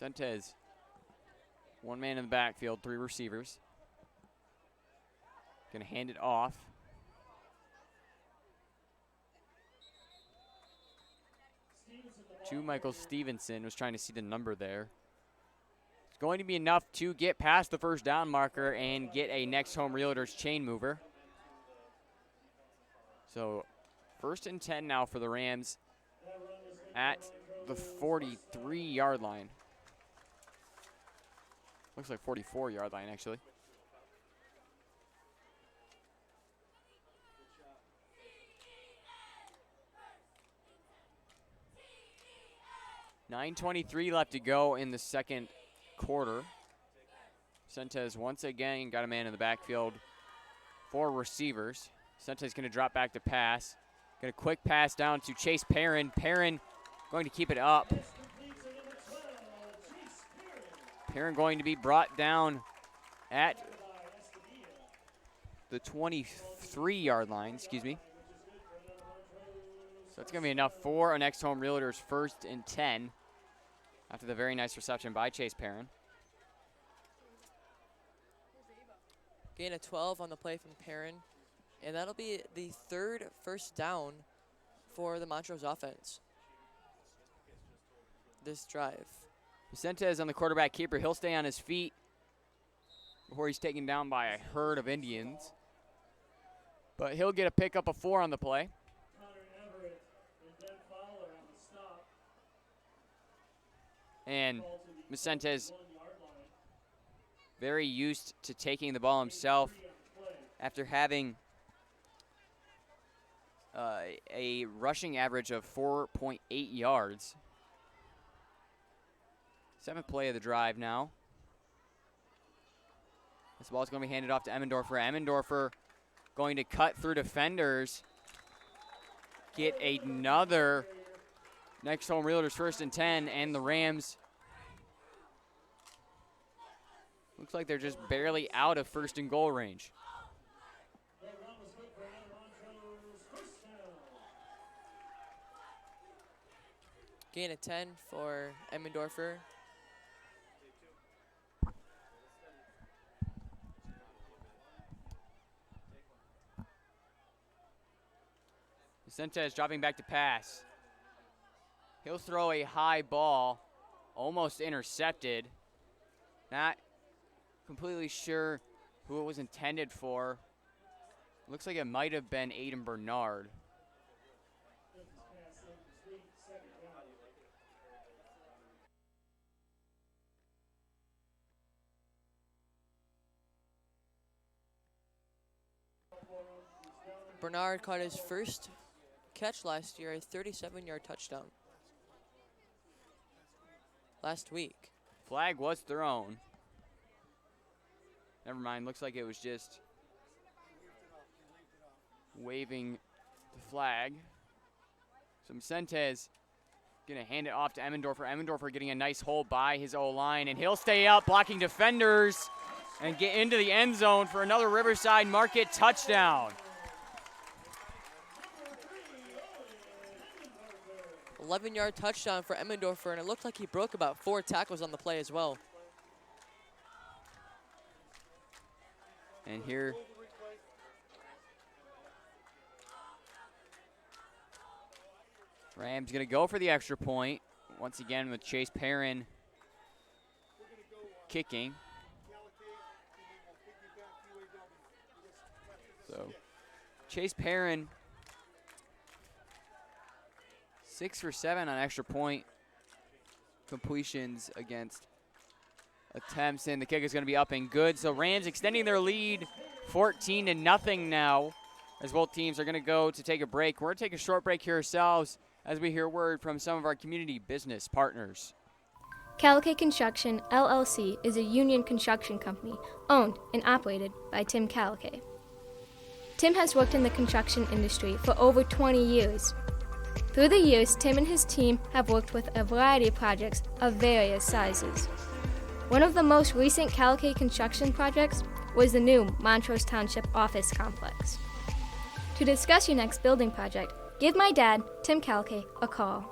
Vicentes, 1 man in the backfield, 3 receivers. Going to hand it off. To Michael Stevenson, was trying to see the number there. It's going to be enough to get past the first down marker and get a next home realtors chain mover. So 1st and 10 now for the Rams at the 43-yard line. Looks like 44-yard line, actually. .9:23 left to go in the 2nd quarter. Vicentes once again got a man in the backfield. 4 receivers. Vicentes going to drop back to pass. Got a quick pass down to Chase Perrin. Perrin going to keep it up. Perrin going to be brought down at the 23-yard line, So it's going to be enough for a next home realtors 1st and 10 after the very nice reception by Chase Perrin. Gain of 12 on the play from Perrin, and that'll be the 3rd first down for the Montrose offense this drive. Vicentes on the quarterback keeper. He'll stay on his feet before he's taken down by a herd of Indians. But he'll get a pickup of 4 on the play. And Vicentes very used to taking the ball himself after having a rushing average of 4.8 yards. 7th play of the drive now. This ball is going to be handed off to Emmendorfer. Emmendorfer going to cut through defenders. Get another next home realtors 1st and 10, and the Rams looks like they're just barely out of 1st and goal range. Gain of 10 for Emmendorfer. Vicentes dropping back to pass. He'll throw a high ball, almost intercepted. Not completely sure who it was intended for. Looks like it might have been Aiden Bernard. Bernard caught his first catch last year, a 37-yard touchdown. Last week. Flag was thrown. Never mind, looks like it was just waving the flag. So Vicentes gonna hand it off to Emmendorfer. Emmendorfer getting a nice hold by his O-line, and he'll stay up blocking defenders and get into the end zone for another Riverside Market touchdown. 11-yard touchdown for Emmendorfer, and it looked like he broke about 4 tackles on the play as well. And here, Rams going to go for the extra point. Once again with Chase Perrin kicking. So Chase Perrin, 6 for 7 on extra point completions against attempts, and the kick is going to be up and good. So Rams extending their lead 14-0 now, as both teams are going to go to take a break. We're going to take a short break here ourselves as we hear word from some of our community business partners. Calico Construction, LLC is a union construction company owned and operated by Tim Calico. Tim has worked in the construction industry for over 20 years. Through the years, Tim and his team have worked with a variety of projects of various sizes. One of the most recent Calico construction projects was the new Montrose Township office complex. To discuss your next building project, give my dad, Tim Calico, a call.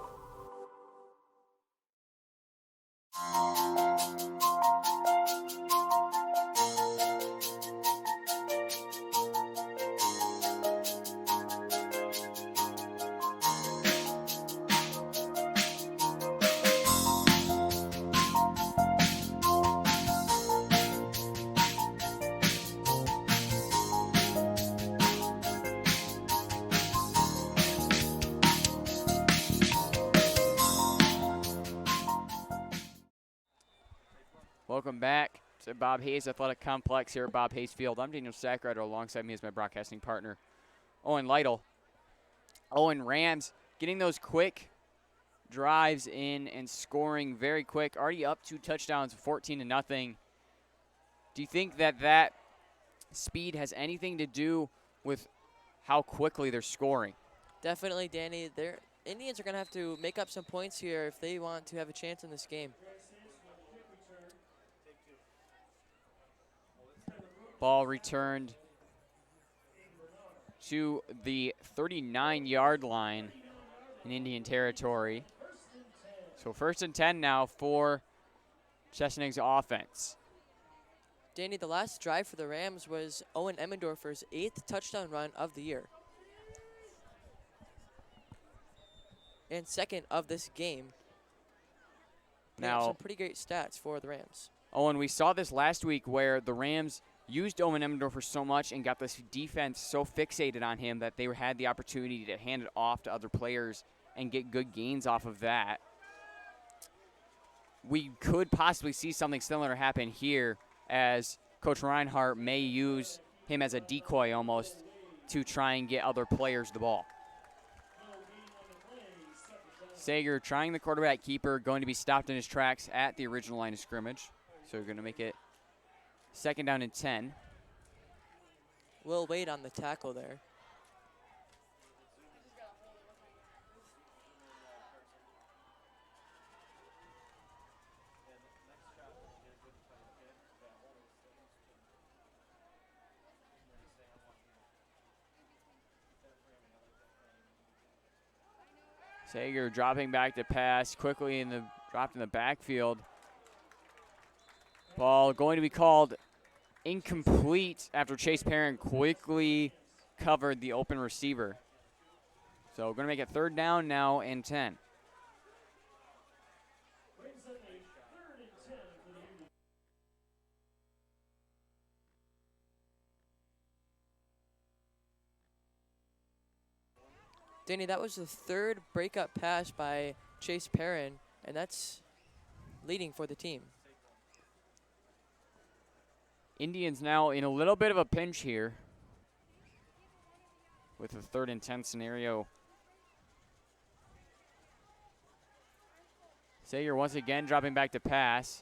Welcome back to Bob Hayes Athletic Complex here at Bob Hayes Field. I'm Daniel Sackrider. Alongside me is my broadcasting partner, Owen Lytle. Owen, Rams getting those quick drives in and scoring very quick. Already up 2 touchdowns, 14-0. Do you think that speed has anything to do with how quickly they're scoring? Definitely, Danny. Their Indians are going to have to make up some points here if they want to have a chance in this game. Ball returned to the 39-yard line in Indian territory. So 1st and 10 now for Chesaning's offense. Danny, the last drive for the Rams was Owen Emmendorfer's 8th touchdown run of the year. And 2nd of this game. Now, some pretty great stats for the Rams. Owen, we saw this last week where the Rams used Owen Emmendorfer so much and got this defense so fixated on him that they had the opportunity to hand it off to other players and get good gains off of that. We could possibly see something similar happen here, as Coach Reinhardt may use him as a decoy almost to try and get other players the ball. Sager trying the quarterback keeper, going to be stopped in his tracks at the original line of scrimmage. So we're going to make it 2nd down and 10. Will Wade on the tackle there. Sager dropping back to pass quickly dropped in the backfield. Ball going to be called incomplete after Chase Perrin quickly covered the open receiver. So we're going to make it 3rd down now and 10. Danny, that was the 3rd breakup pass by Chase Perrin, and that's leading for the team. Indians now in a little bit of a pinch here with a 3rd and 10 scenario. Sager once again dropping back to pass.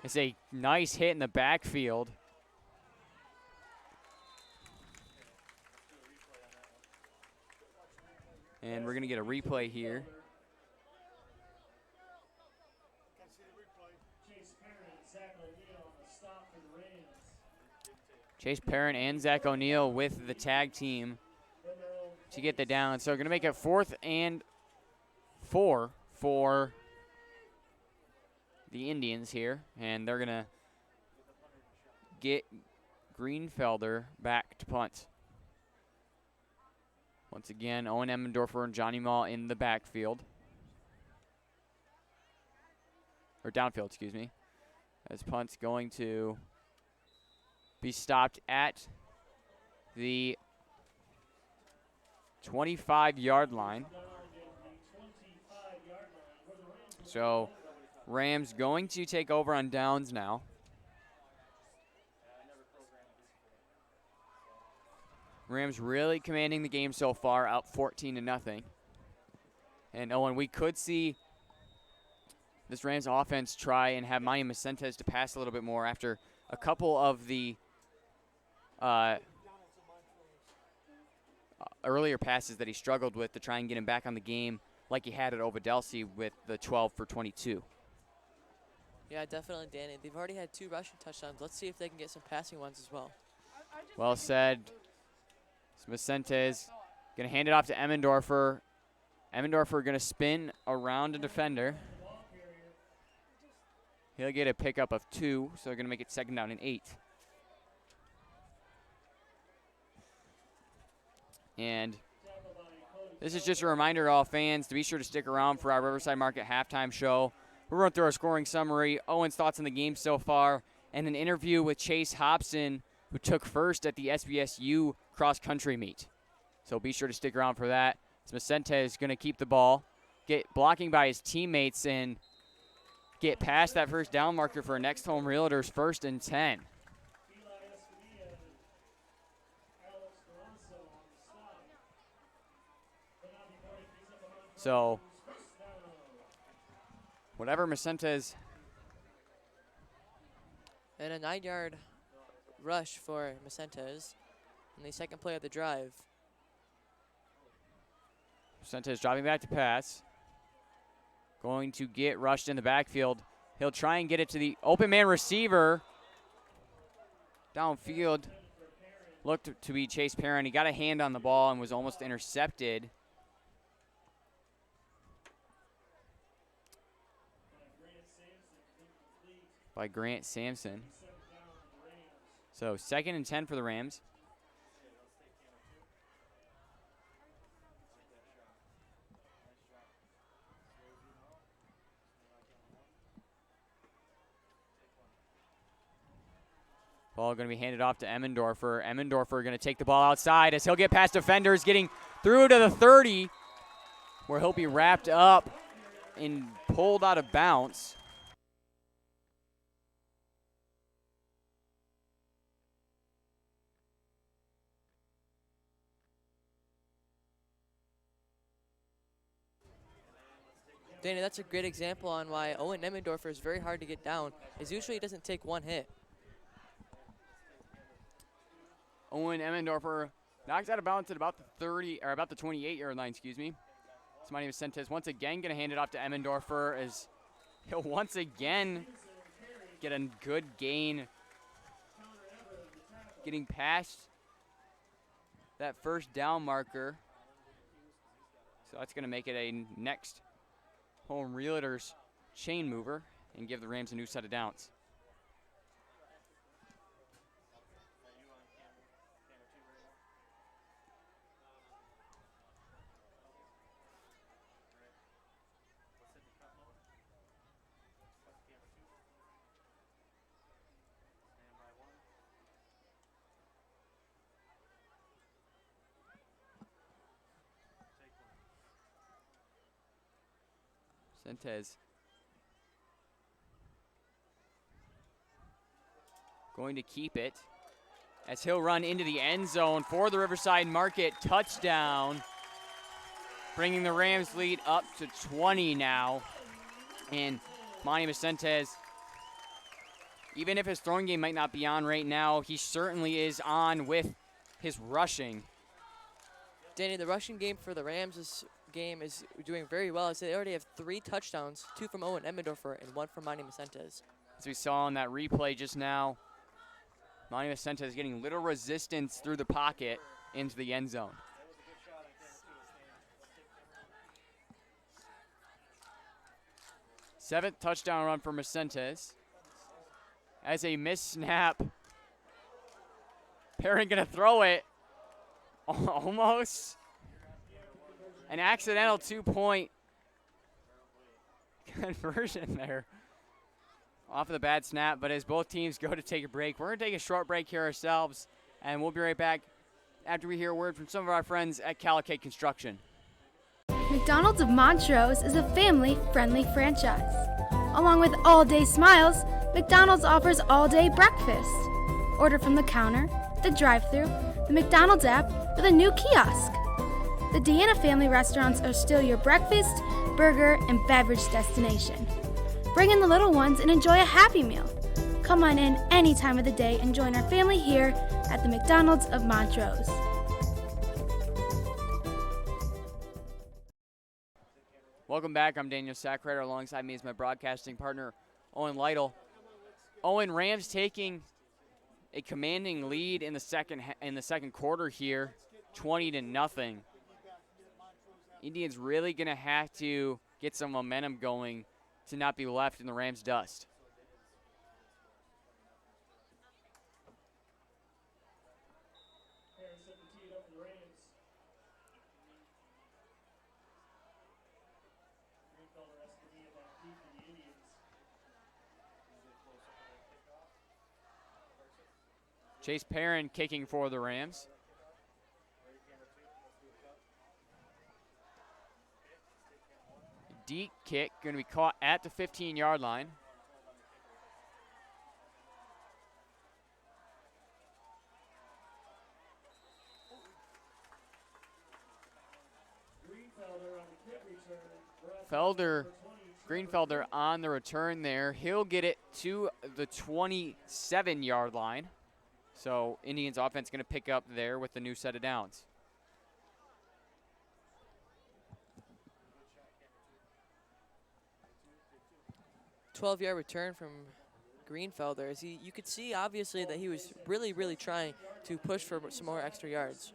It's a nice hit in the backfield. And we're going to get a replay here. Chase Perrin and Zach O'Neill with the tag team to get the down. So we're going to make it 4th and 4 for the Indians here, and they're going to get Greenfelder back to punt. Once again, Owen Emmendorfer and Johnny Mall in the backfield. Or downfield, excuse me. As punt's going to be stopped at the 25-yard line. So Rams going to take over on downs now. Rams really commanding the game so far, up 14-0. And Owen, we could see this Rams offense try and have Manny Vicentes to pass a little bit more after a couple of the earlier passes that he struggled with to try and get him back on the game like he had at Ovadelsi with the 12 for 22. Yeah, definitely, Danny. They've already had 2 rushing touchdowns. Let's see if they can get some passing ones as well. Well said. Vicentes going to hand it off to Emmendorfer. Emmendorfer going to spin around a defender. He'll get a pickup of 2, so they're going to make it 2nd down and 8. And this is just a reminder to all fans to be sure to stick around for our Riverside Market halftime show. We'll run through our scoring summary, Owen's thoughts on the game so far, and an interview with Chase Hobson, who took first at the SBSU cross-country meet. So be sure to stick around for that. Vicente is going to keep the ball, get blocking by his teammates, and get past that first down marker for Next Home Realtors, 1st and 10. So whatever Vicentes. And a 9-yard rush for Vicentes in the second play of the drive. Vicentes dropping back to pass. Going to get rushed in the backfield. He'll try and get it to the open man receiver. Downfield looked to be Chase Perrin. He got a hand on the ball and was almost intercepted. By Grant Sampson. So 2nd and 10 for the Rams. Ball going to be handed off to Emmendorfer. Emmendorfer going to take the ball outside as he'll get past defenders, getting through to the 30, where he'll be wrapped up and pulled out of bounds. Danny, that's a great example on why Owen Emmendorfer is very hard to get down, as usually he doesn't take one hit. Owen Emmendorfer knocks out of bounds at about the 30, or about the 28-yard line, excuse me. So my name is Vicentes. Once again, going to hand it off to Emmendorfer as he'll once again get a good gain, getting past that first down marker. So that's going to make it a Next Home Realtors chain mover and give the Rams a new set of downs. Vicentes going to keep it as he'll run into the end zone for the Riverside Market touchdown, bringing the Rams lead up to 20 now. And Manny Vicentes, even if his throwing game might not be on right now, he certainly is on with his rushing. Danny, the rushing game for the Rams is doing very well. As they already have 3 touchdowns, 2 from Owen Emmendorfer and 1 from Manny Vicentes. As we saw in that replay just now, Manny Vicentes getting little resistance through the pocket into the end zone. 7th touchdown run for Macentes. As a missed snap. Perrin gonna throw it. Almost. An accidental 2-point conversion there. Off of the bad snap, but as both teams go to take a break, we're gonna take a short break here ourselves, and we'll be right back after we hear a word from some of our friends at Calicade Construction. McDonald's of Montrose is a family-friendly franchise. Along with all-day smiles, McDonald's offers all-day breakfast. Order from the counter, the drive-thru, the McDonald's app, or the new kiosk. The Deanna family restaurants are still your breakfast, burger, and beverage destination. Bring in the little ones and enjoy a Happy Meal. Come on in any time of the day and join our family here at the McDonald's of Montrose. Welcome back. I'm Daniel Sackrader. Alongside me is my broadcasting partner, Owen Lytle. Owen, Rams taking a commanding lead in the second quarter here, 20-0. Indians really going to have to get some momentum going to not be left in the Rams' dust. Chase Perrin kicking for the Rams. Deep kick, going to be caught at the 15-yard line. Greenfelder on the return there. He'll get it to the 27-yard line. So Indians offense going to pick up there with the new set of downs. "12-yard return from Greenfelder. As you could see, obviously, that he was really trying to push for some more extra yards.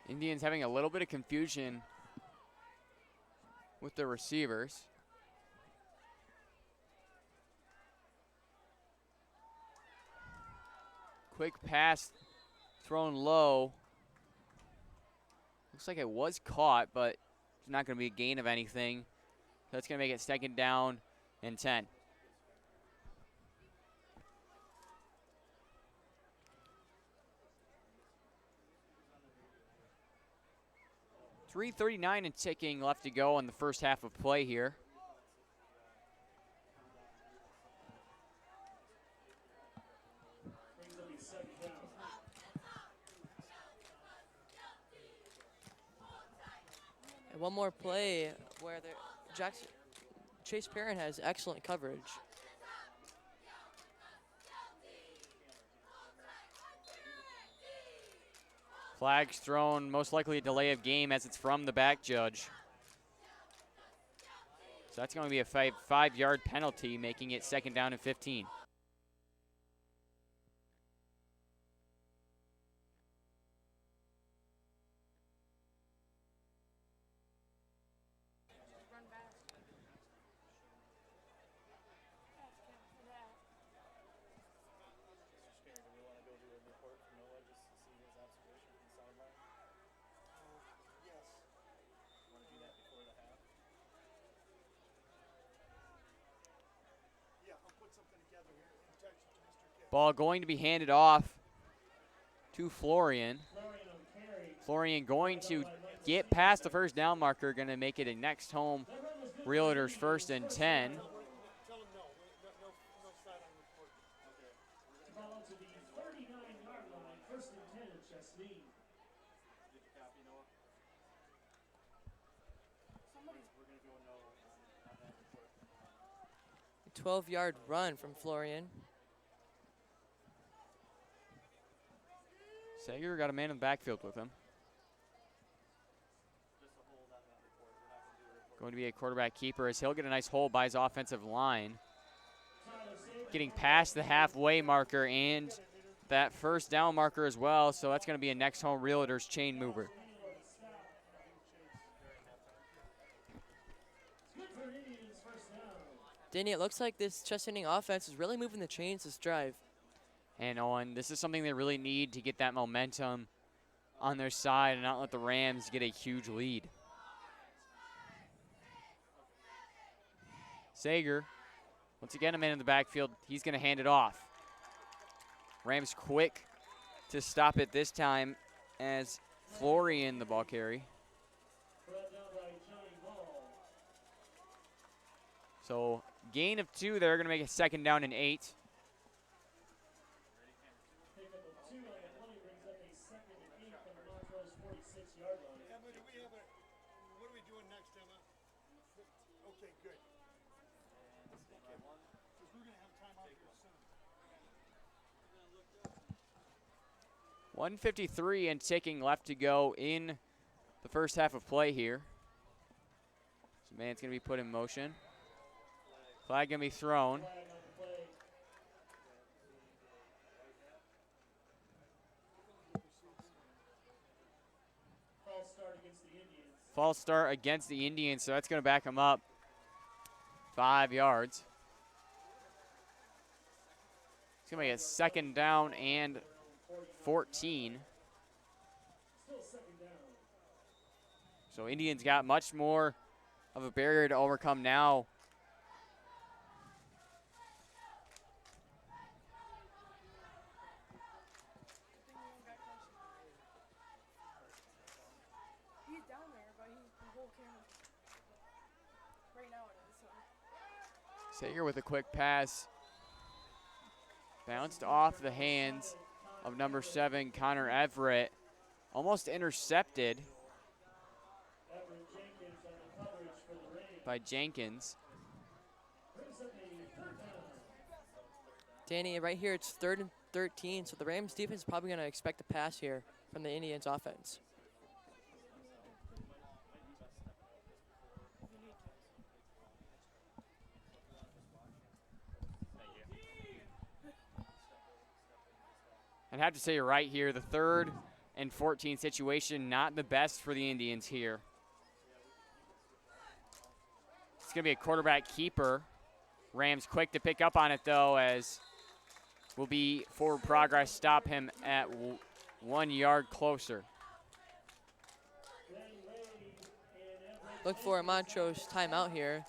Indians having a little bit of confusion with the receivers. Quick pass thrown low. Looks like it was caught, but it's not going to be a gain of anything. So that's going to make it 2nd down and 10. .339 and ticking left to go in the first half of play here. And one more play where Chase Perrin has excellent coverage. Flags thrown, most likely a delay of game as it's from the back judge. So that's going to be a 5-yard penalty, making it 2nd down and 15. Ball going to be handed off to Florian. Florian going to get past the first down marker, going to make it a next home Realtors 1st and 10. A 12-yard run from Florian. Sager got a man in the backfield with him. Going to be a quarterback keeper as he'll get a nice hold by his offensive line. getting past the halfway marker and that first down marker as well, so that's going to be a next home realtors chain mover. Danny, it looks like this Chesaning offense is really moving the chains this drive. And Owen, this is something they really need to get that momentum on their side and not let the Rams get a huge lead. Sager, once again a man in the backfield, he's going to hand it off. Rams quick to stop it this time as Florian the ball carry. So gain of 2, they're going to make a 2nd down and 8. What are we doing next, Emma? Okay, good. Because we're going to have time out here soon. 1:53 and ticking left to go in the first half of play here. So man's going to be put in motion. Flag going to be thrown. False start against the Indians, so that's going to back them up 5 yards. It's going to be a 2nd down and 14. So Indians got much more of a barrier to overcome now. Sager with a quick pass. Bounced off the hands of number 7, Connor Everett. Almost intercepted by Jenkins. Danny, right here it's 3rd and 13, so the Rams defense is probably going to expect a pass here from the Indians offense. I'd have to say you're right here. The 3rd and 14 situation, not the best for the Indians here. It's going to be a quarterback keeper. Rams quick to pick up on it, though, as will be forward progress. Stop him at 1 yard closer. Look for a Montrose timeout here.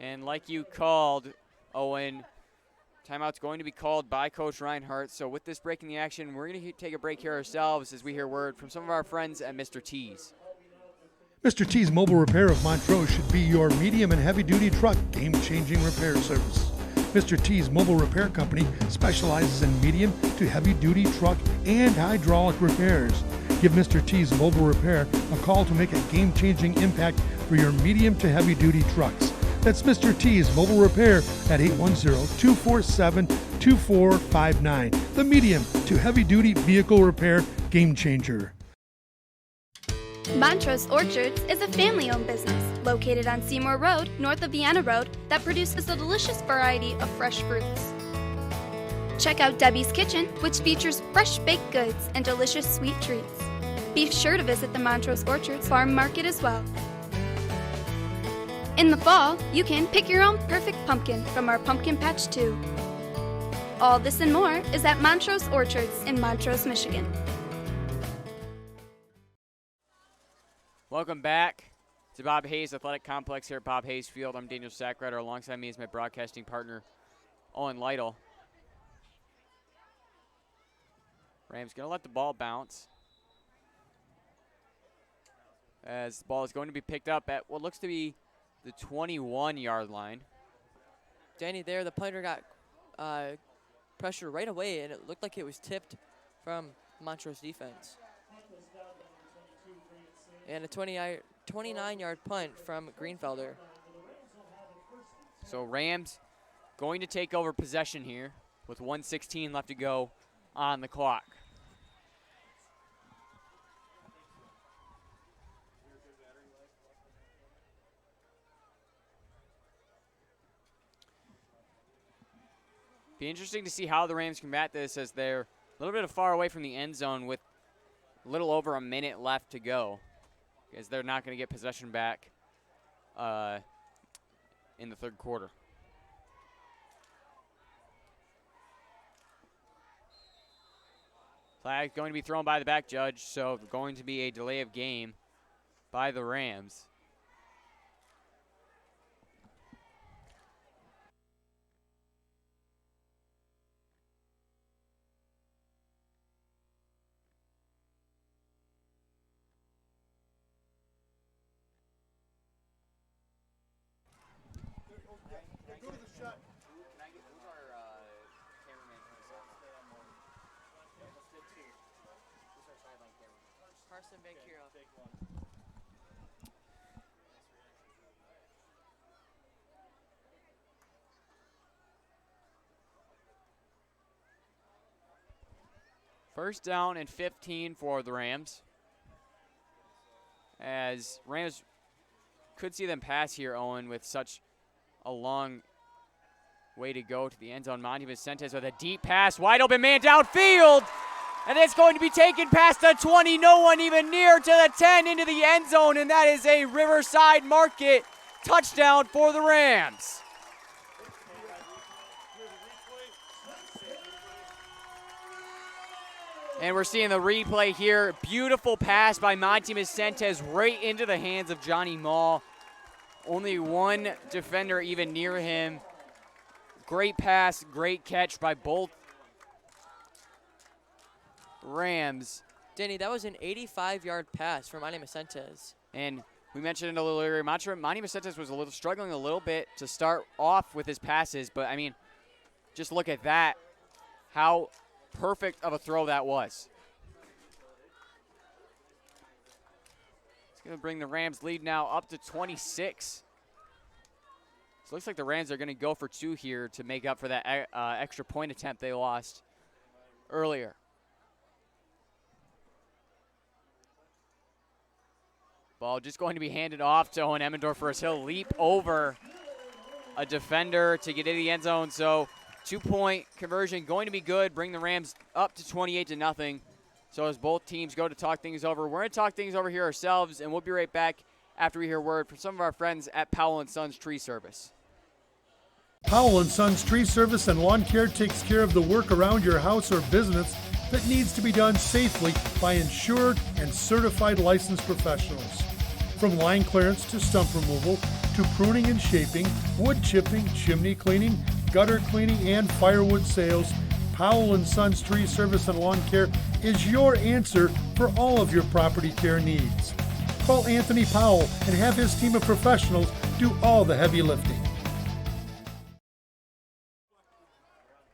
And like you called, Owen, timeout's going to be called by Coach Reinhardt. So with this break in the action, we're going to take a break here ourselves as we hear word from some of our friends at Mr. T's. Mr. T's Mobile Repair of Montrose should be your medium and heavy-duty truck game-changing repair service. Mr. T's Mobile Repair Company specializes in medium to heavy-duty truck and hydraulic repairs. Give Mr. T's Mobile Repair a call to make a game-changing impact for your medium to heavy-duty trucks. That's Mr. T's Mobile Repair at 810-247-2459. The medium to heavy-duty vehicle repair game changer. Montrose Orchards is a family-owned business located on Seymour Road, north of Vienna Road, that produces a delicious variety of fresh fruits. Check out Debbie's Kitchen, which features fresh baked goods and delicious sweet treats. Be sure to visit the Montrose Orchards Farm Market as well. In the fall, you can pick your own perfect pumpkin from our Pumpkin Patch 2. All this and more is at Montrose Orchards in Montrose, Michigan. Welcome back to Bob Hayes Athletic Complex here at Bob Hayes Field. I'm Daniel Sackrider. Alongside me is my broadcasting partner, Owen Lytle. Rams going to let the ball bounce, as the ball is going to be picked up at what looks to be the 21-yard line. Danny, there, the punter got pressure right away, and it looked like it was tipped from Montrose defense. And a 29-yard punt from Greenfelder. So Rams going to take over possession here with 1:16 left to go on the clock. Be interesting to see how the Rams combat this, as they're a little bit far away from the end zone with a little over a minute left to go, because they're not going to get possession back in the third quarter. Flag going to be thrown by the back judge, so going to be a delay of game by the Rams. Carson Vancuro. First down and 15 for the Rams. As Rams could see them pass here, Owen, with such a long way to go to the end zone. Monty Vicentes with a deep pass, wide open man downfield. And it's going to be taken past the 20, no one even near to the 10, into the end zone, and that is a Riverside Market touchdown for the Rams. And we're seeing the replay here. Beautiful pass by Monty Vicentes right into the hands of Johnny Mall. Only one defender even near him. Great pass, great catch by both Rams. Danny, that was an 85-yard pass from Monty Vicentes. And we mentioned it a little earlier. Monty Vicentes was struggling a little bit to start off with his passes, but I mean, just look at that. How perfect of a throw that was. It's going to bring the Rams lead now up to 26. So it looks like the Rams are going to go for 2 here to make up for that extra point attempt they lost earlier. Ball just going to be handed off to Owen Emmendorfer as he'll leap over a defender to get into the end zone. So 2-point conversion going to be good. Bring the Rams up to 28-0. So as both teams go to talk things over, we're going to talk things over here ourselves, and we'll be right back after we hear word from some of our friends at Powell & Sons Tree Service. Powell & Sons Tree Service and Lawn Care takes care of the work around your house or business that needs to be done safely by insured and certified licensed professionals. From line clearance to stump removal to pruning and shaping, wood chipping, chimney cleaning, gutter cleaning, and firewood sales, Powell & Sons Tree Service and Lawn Care is your answer for all of your property care needs. Call Anthony Powell and have his team of professionals do all the heavy lifting.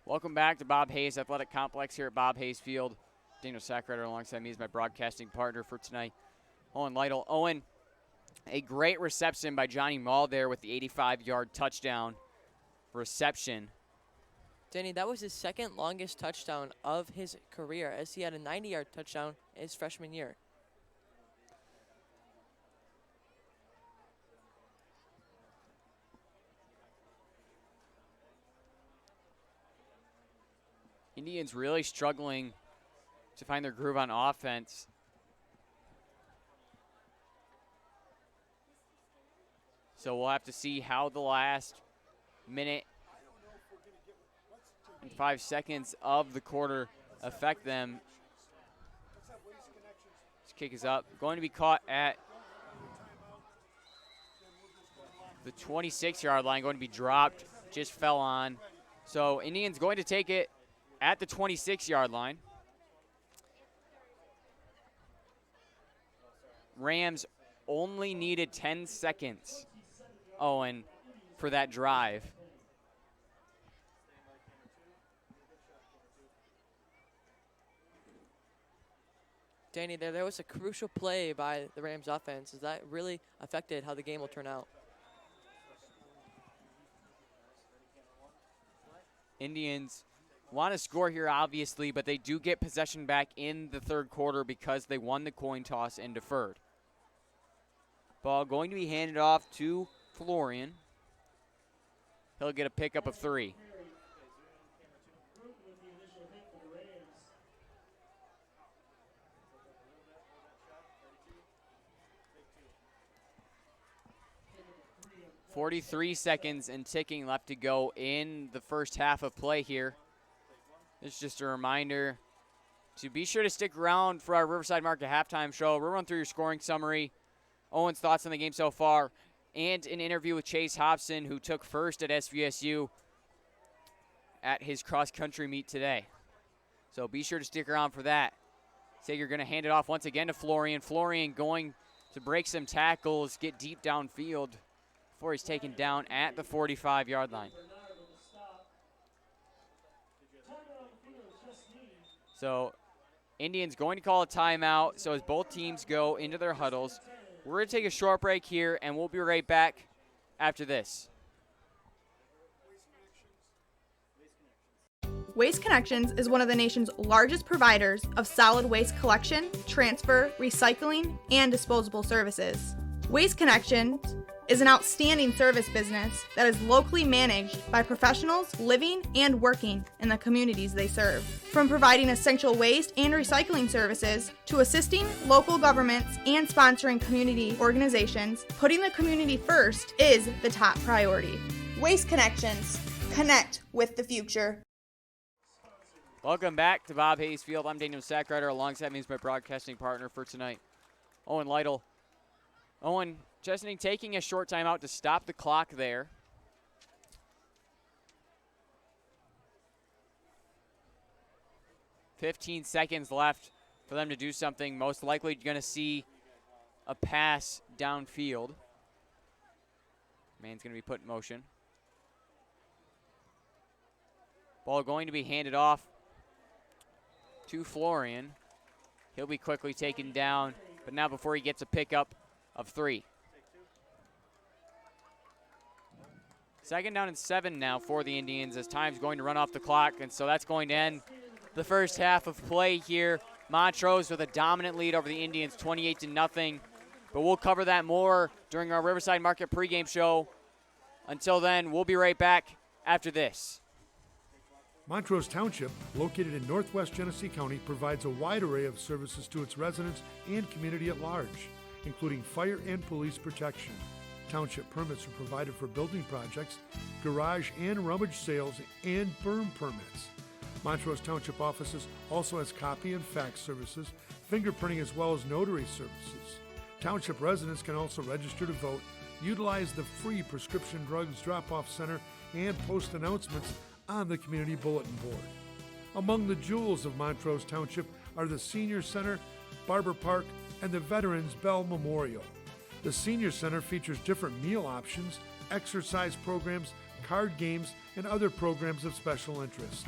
Welcome back to Bob Hayes Athletic Complex here at Bob Hayes Field. Daniel Sackrader alongside me is my broadcasting partner for tonight, Owen Lytle. Owen, a great reception by Johnny Mall there with the 85-yard touchdown reception. Danny, that was his second longest touchdown of his career, as he had a 90-yard touchdown his freshman year. Indians really struggling to find their groove on offense. So we'll have to see how the last minute and 5 seconds of the quarter affect them. This kick is up. Going to be caught at the 26-yard line. Going to be dropped. Just fell on. So Indians going to take it at the 26-yard line. Rams only needed 10 seconds, Owen, for that drive. Danny, there was a crucial play by the Rams offense. That really affected how the game will turn out. Indians want to score here, obviously, but they do get possession back in the third quarter because they won the coin toss and deferred. Ball going to be handed off to Florian. He'll get a pickup of 3. 43 seconds and ticking left to go in the first half of play here. This is just a reminder to be sure to stick around for our Riverside Market halftime show. We'll run through your scoring summary, Owen's thoughts on the game so far, and an interview with Chase Hobson, who took first at SVSU at his cross-country meet today. So be sure to stick around for that. Sager going to hand it off once again to Florian. Florian going to break some tackles, get deep downfield before he's taken down at the 45-yard line. So Indians going to call a timeout. So as both teams go into their huddles, we're going to take a short break here, and we'll be right back after this. Waste Connections is one of the nation's largest providers of solid waste collection, transfer, recycling, and disposable services. Waste Connections is an outstanding service business that is locally managed by professionals living and working in the communities they serve. From providing essential waste and recycling services to assisting local governments and sponsoring community organizations, putting the community first is the top priority. Waste Connections. Connect with the future. Welcome back to Bob Hayes Field. I'm Daniel Sackrider. Alongside me is my broadcasting partner for tonight, Owen Lytle. Owen, Chesaning taking a short timeout to stop the clock there. "15 seconds left for them to do something. Most likely going to see a pass downfield. Man's going to be put in motion. Ball going to be handed off to Florian. He'll be quickly taken down, but now before he gets a pickup of 3. Second down and 7 now for the Indians as time's going to run off the clock, and so that's going to end the first half of play here. Montrose with a dominant lead over the Indians, 28-0. But we'll cover that more during our Riverside Market pregame show. Until then, we'll be right back after this. Montrose Township, located in northwest Genesee County, provides a wide array of services to its residents and community at large, including fire and police protection. Township permits are provided for building projects, garage and rummage sales, and burn permits. Montrose Township offices also has copy and fax services, fingerprinting, as well as notary services. Township residents can also register to vote, utilize the free prescription drugs drop-off center, and post announcements on the community bulletin board. Among the jewels of Montrose Township are the Senior Center, Barber Park, and the Veterans Bell Memorial. The Senior Center features different meal options, exercise programs, card games, and other programs of special interest.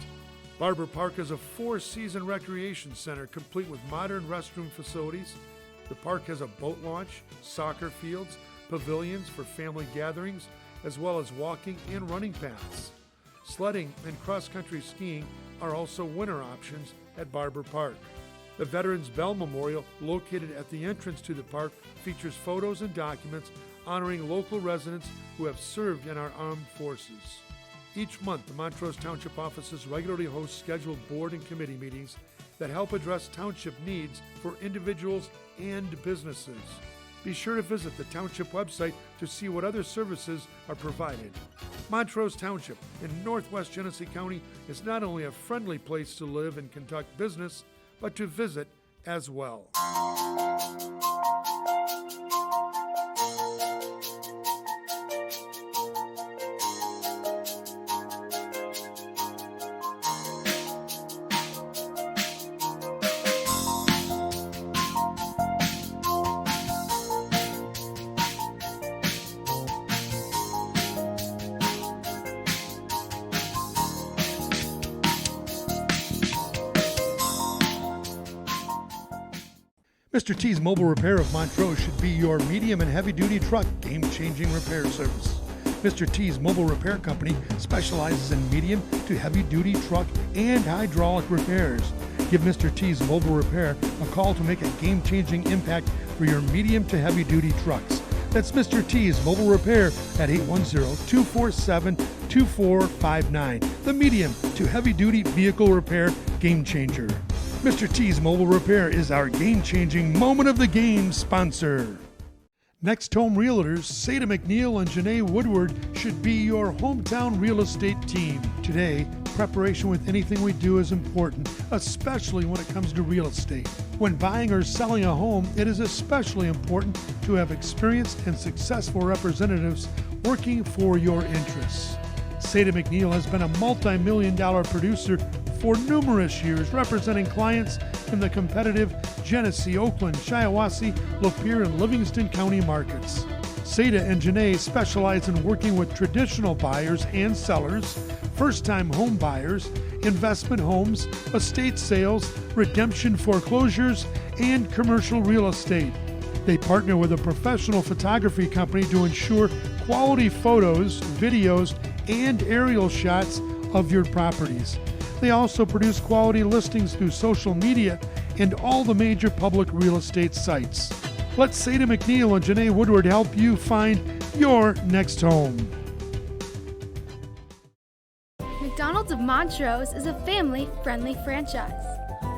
Barber Park is a 4-season recreation center complete with modern restroom facilities. The park has a boat launch, soccer fields, pavilions for family gatherings, as well as walking and running paths. Sledding and cross-country skiing are also winter options at Barber Park. The Veterans Bell Memorial, located at the entrance to the park, features photos and documents honoring local residents who have served in our armed forces. Each month, the Montrose Township offices regularly host scheduled board and committee meetings that help address township needs for individuals and businesses. Be sure to visit the township website to see what other services are provided. Montrose Township in northwest Genesee County is not only a friendly place to live and conduct business, but to visit as well. Mr. T's Mobile Repair of Montrose should be your medium and heavy-duty truck game-changing repair service. Mr. T's Mobile Repair Company specializes in medium to heavy-duty truck and hydraulic repairs. Give Mr. T's Mobile Repair a call to make a game-changing impact for your medium to heavy-duty trucks. That's Mr. T's Mobile Repair at 810-247-2459. The medium to heavy-duty vehicle repair game changer. Mr. T's Mobile Repair is our game-changing Moment of the Game sponsor. Next Home Realtors, Seda McNeil and Janae Woodward should be your hometown real estate team. Today, preparation with anything we do is important, especially when it comes to real estate. When buying or selling a home, it is especially important to have experienced and successful representatives working for your interests. Seda McNeil has been a multi-million-dollar producer for numerous years, representing clients in the competitive Genesee, Oakland, Shiawassee, Lapeer, and Livingston County markets. Seda and Janae specialize in working with traditional buyers and sellers, first-time home buyers, investment homes, estate sales, redemption foreclosures, and commercial real estate. They partner with a professional photography company to ensure quality photos, videos, and aerial shots of your properties. They also produce quality listings through social media and all the major public real estate sites. Let Seda McNeil and Janae Woodward help you find your next home. McDonald's of Montrose is a family-friendly franchise.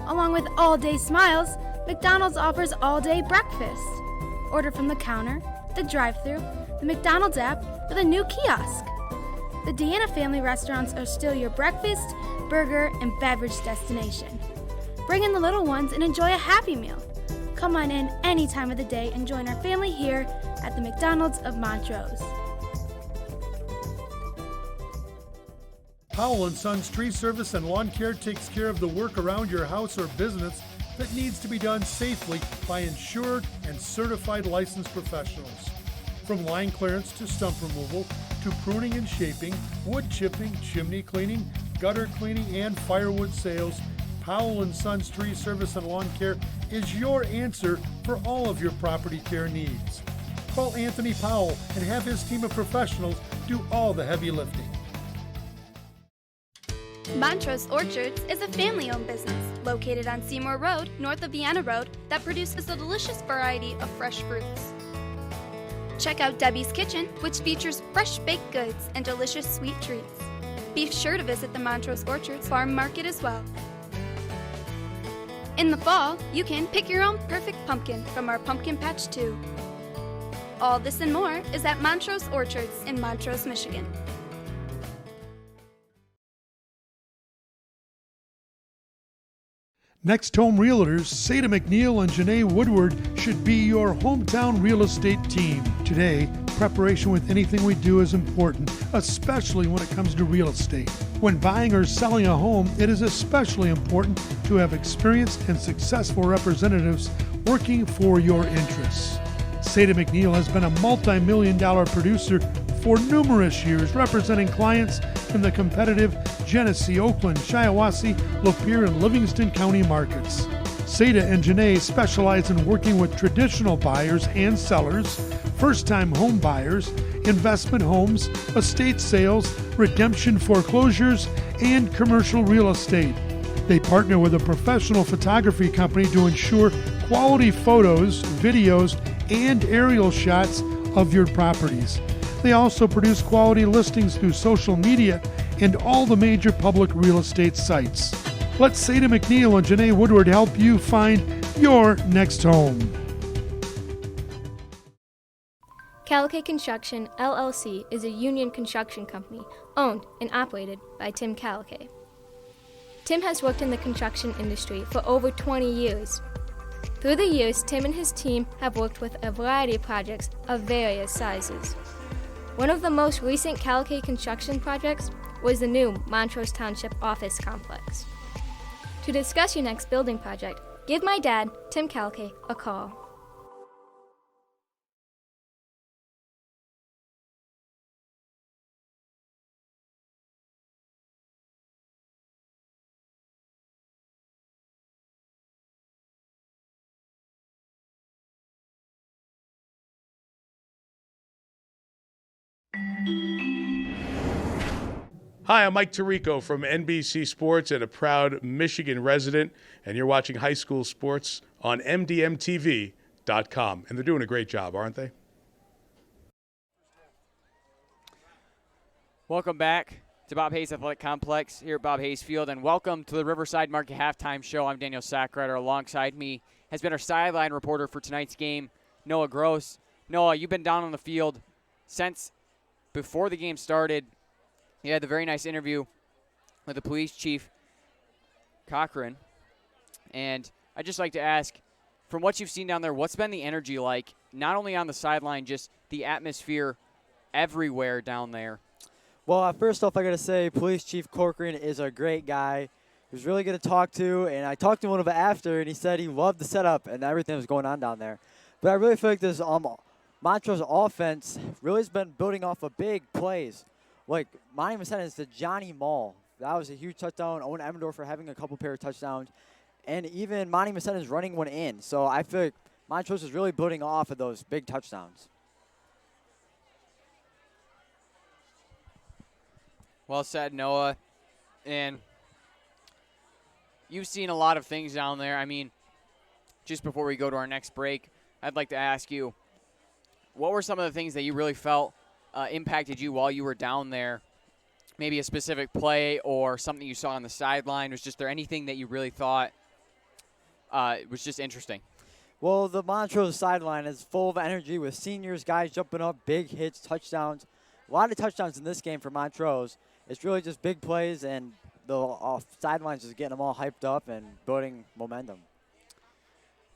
Along with all-day smiles, McDonald's offers all-day breakfast. Order from the counter, the drive-thru, the McDonald's app, or the new kiosk. The Deanna family restaurants are still your breakfast, burger, and beverage destination. Bring in the little ones and enjoy a Happy Meal. Come on in any time of the day and join our family here at the McDonald's of Montrose. Powell & Sons Tree Service and Lawn Care takes care of the work around your house or business that needs to be done safely by insured and certified licensed professionals. From line clearance to stump removal, to pruning and shaping, wood chipping, chimney cleaning, gutter cleaning, and firewood sales, Powell & Sons Tree Service and Lawn Care is your answer for all of your property care needs. Call Anthony Powell and have his team of professionals do all the heavy lifting. Montrose Orchards is a family-owned business located on Seymour Road, north of Vienna Road, that produces a delicious variety of fresh fruits. Check out Debbie's Kitchen, which features fresh baked goods and delicious sweet treats. Be sure to visit the Montrose Orchards Farm Market as well. In the fall, you can pick your own perfect pumpkin from our Pumpkin Patch 2. All this and more is at Montrose Orchards in Montrose, Michigan. Next Home Realtors, Seda McNeil and Janae Woodward should be your hometown real estate team. Today, preparation with anything we do is important, especially when it comes to real estate. When buying or selling a home, it is especially important to have experienced and successful representatives working for your interests. Seda McNeil has been a multi-million-dollar producer for numerous years, representing clients in the competitive Genesee, Oakland, Shiawassee, Lapeer, and Livingston County markets. Seda and Janae specialize in working with traditional buyers and sellers, first-time home buyers, investment homes, estate sales, redemption foreclosures, and commercial real estate. They partner with a professional photography company to ensure quality photos, videos, and aerial shots of your properties. They also produce quality listings through social media and all the major public real estate sites. Let Seda McNeil and Janae Woodward help you find your next home. Calicay Construction, LLC is a union construction company owned and operated by Tim Calicay. Tim has worked in the construction industry for over 20 years. Through the years, Tim and his team have worked with a variety of projects of various sizes. One of the most recent Calicay construction projects was the new Montrose Township office complex. To discuss your next building project, give my dad, Tim Calicay, a call. Hi, I'm Mike Tirico from NBC Sports and a proud Michigan resident, and you're watching high school sports on MDM-TV.com. And they're doing a great job, aren't they? Welcome back to Bob Hayes Athletic Complex here at Bob Hayes Field, and welcome to the Riverside Market Halftime Show. I'm Daniel Sackrider. Alongside me has been our sideline reporter for tonight's game, Noah Gross. Noah, you've been down on the field since before the game started. You had the very nice interview with the police chief, Cochran. And I'd just like to ask, from what you've seen down there, what's been the energy like, not only on the sideline, just the atmosphere everywhere down there? Well, first off, I got to say, Police Chief Corcoran is a great guy. He was really good to talk to, and I talked to him a little bit after, and he said he loved the setup and everything that was going on down there. But I really feel like this Montrose offense really has been building off of big plays. Like, Monty Massena's to Johnny Mall. That was a huge touchdown. Owen Emmendorfer having a couple pair of touchdowns. And even Monty Massena's running one in. So I feel like Montrose is really building off of those big touchdowns. Well said, Noah. And you've seen a lot of things down there. I mean, just before we go to our next break, I'd like to ask you, what were some of the things that you really felt impacted you while you were down there? Maybe a specific play or something you saw on the sideline. Was just there anything that you really thought was just interesting? Well, the Montrose sideline is full of energy with seniors, guys jumping up, big hits, touchdowns. A lot of touchdowns in this game for Montrose. It's really just big plays, and the sidelines just getting them all hyped up and building momentum.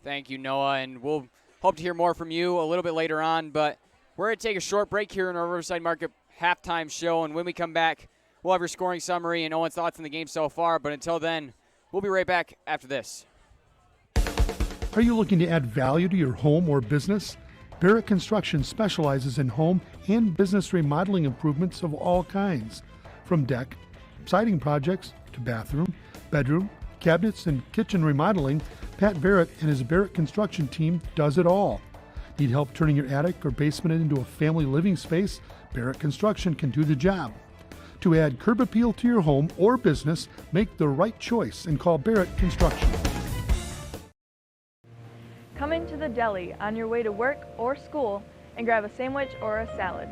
Thank you, Noah, and we'll hope to hear more from you a little bit later on, but we're going to take a short break here in our Riverside Market halftime show, and when we come back, we'll have your scoring summary and Owen's thoughts on the game so far, but until then, we'll be right back after this. Are you looking to add value to your home or business? Barrett Construction specializes in home and business remodeling improvements of all kinds, from deck, siding projects to bathroom, bedroom, cabinets, and kitchen remodeling. Pat Barrett and his Barrett Construction team does it all. Need help turning your attic or basement into a family living space? Barrett Construction can do the job. To add curb appeal to your home or business, make the right choice and call Barrett Construction. Come into the deli on your way to work or school and grab a sandwich or a salad.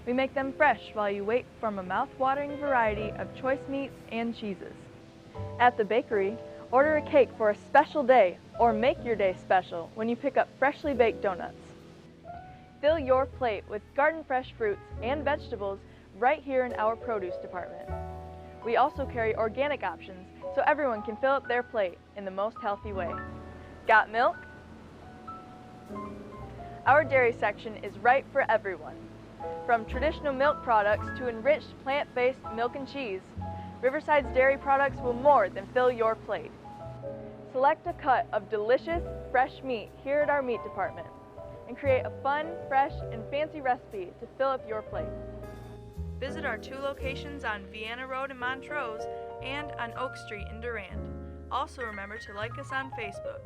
We make them fresh while you wait from a mouth-watering variety of choice meats and cheeses. At the bakery, order a cake for a special day or make your day special when you pick up freshly baked donuts. Fill your plate with garden fresh fruits and vegetables right here in our produce department. We also carry organic options so everyone can fill up their plate in the most healthy way. Got milk? Our dairy section is right for everyone. From traditional milk products to enriched plant-based milk and cheese, Riverside's dairy products will more than fill your plate. Select a cut of delicious, fresh meat here at our meat department and create a fun, fresh, and fancy recipe to fill up your plate. Visit our 2 locations on Vienna Road in Montrose and on Oak Street in Durand. Also remember to like us on Facebook.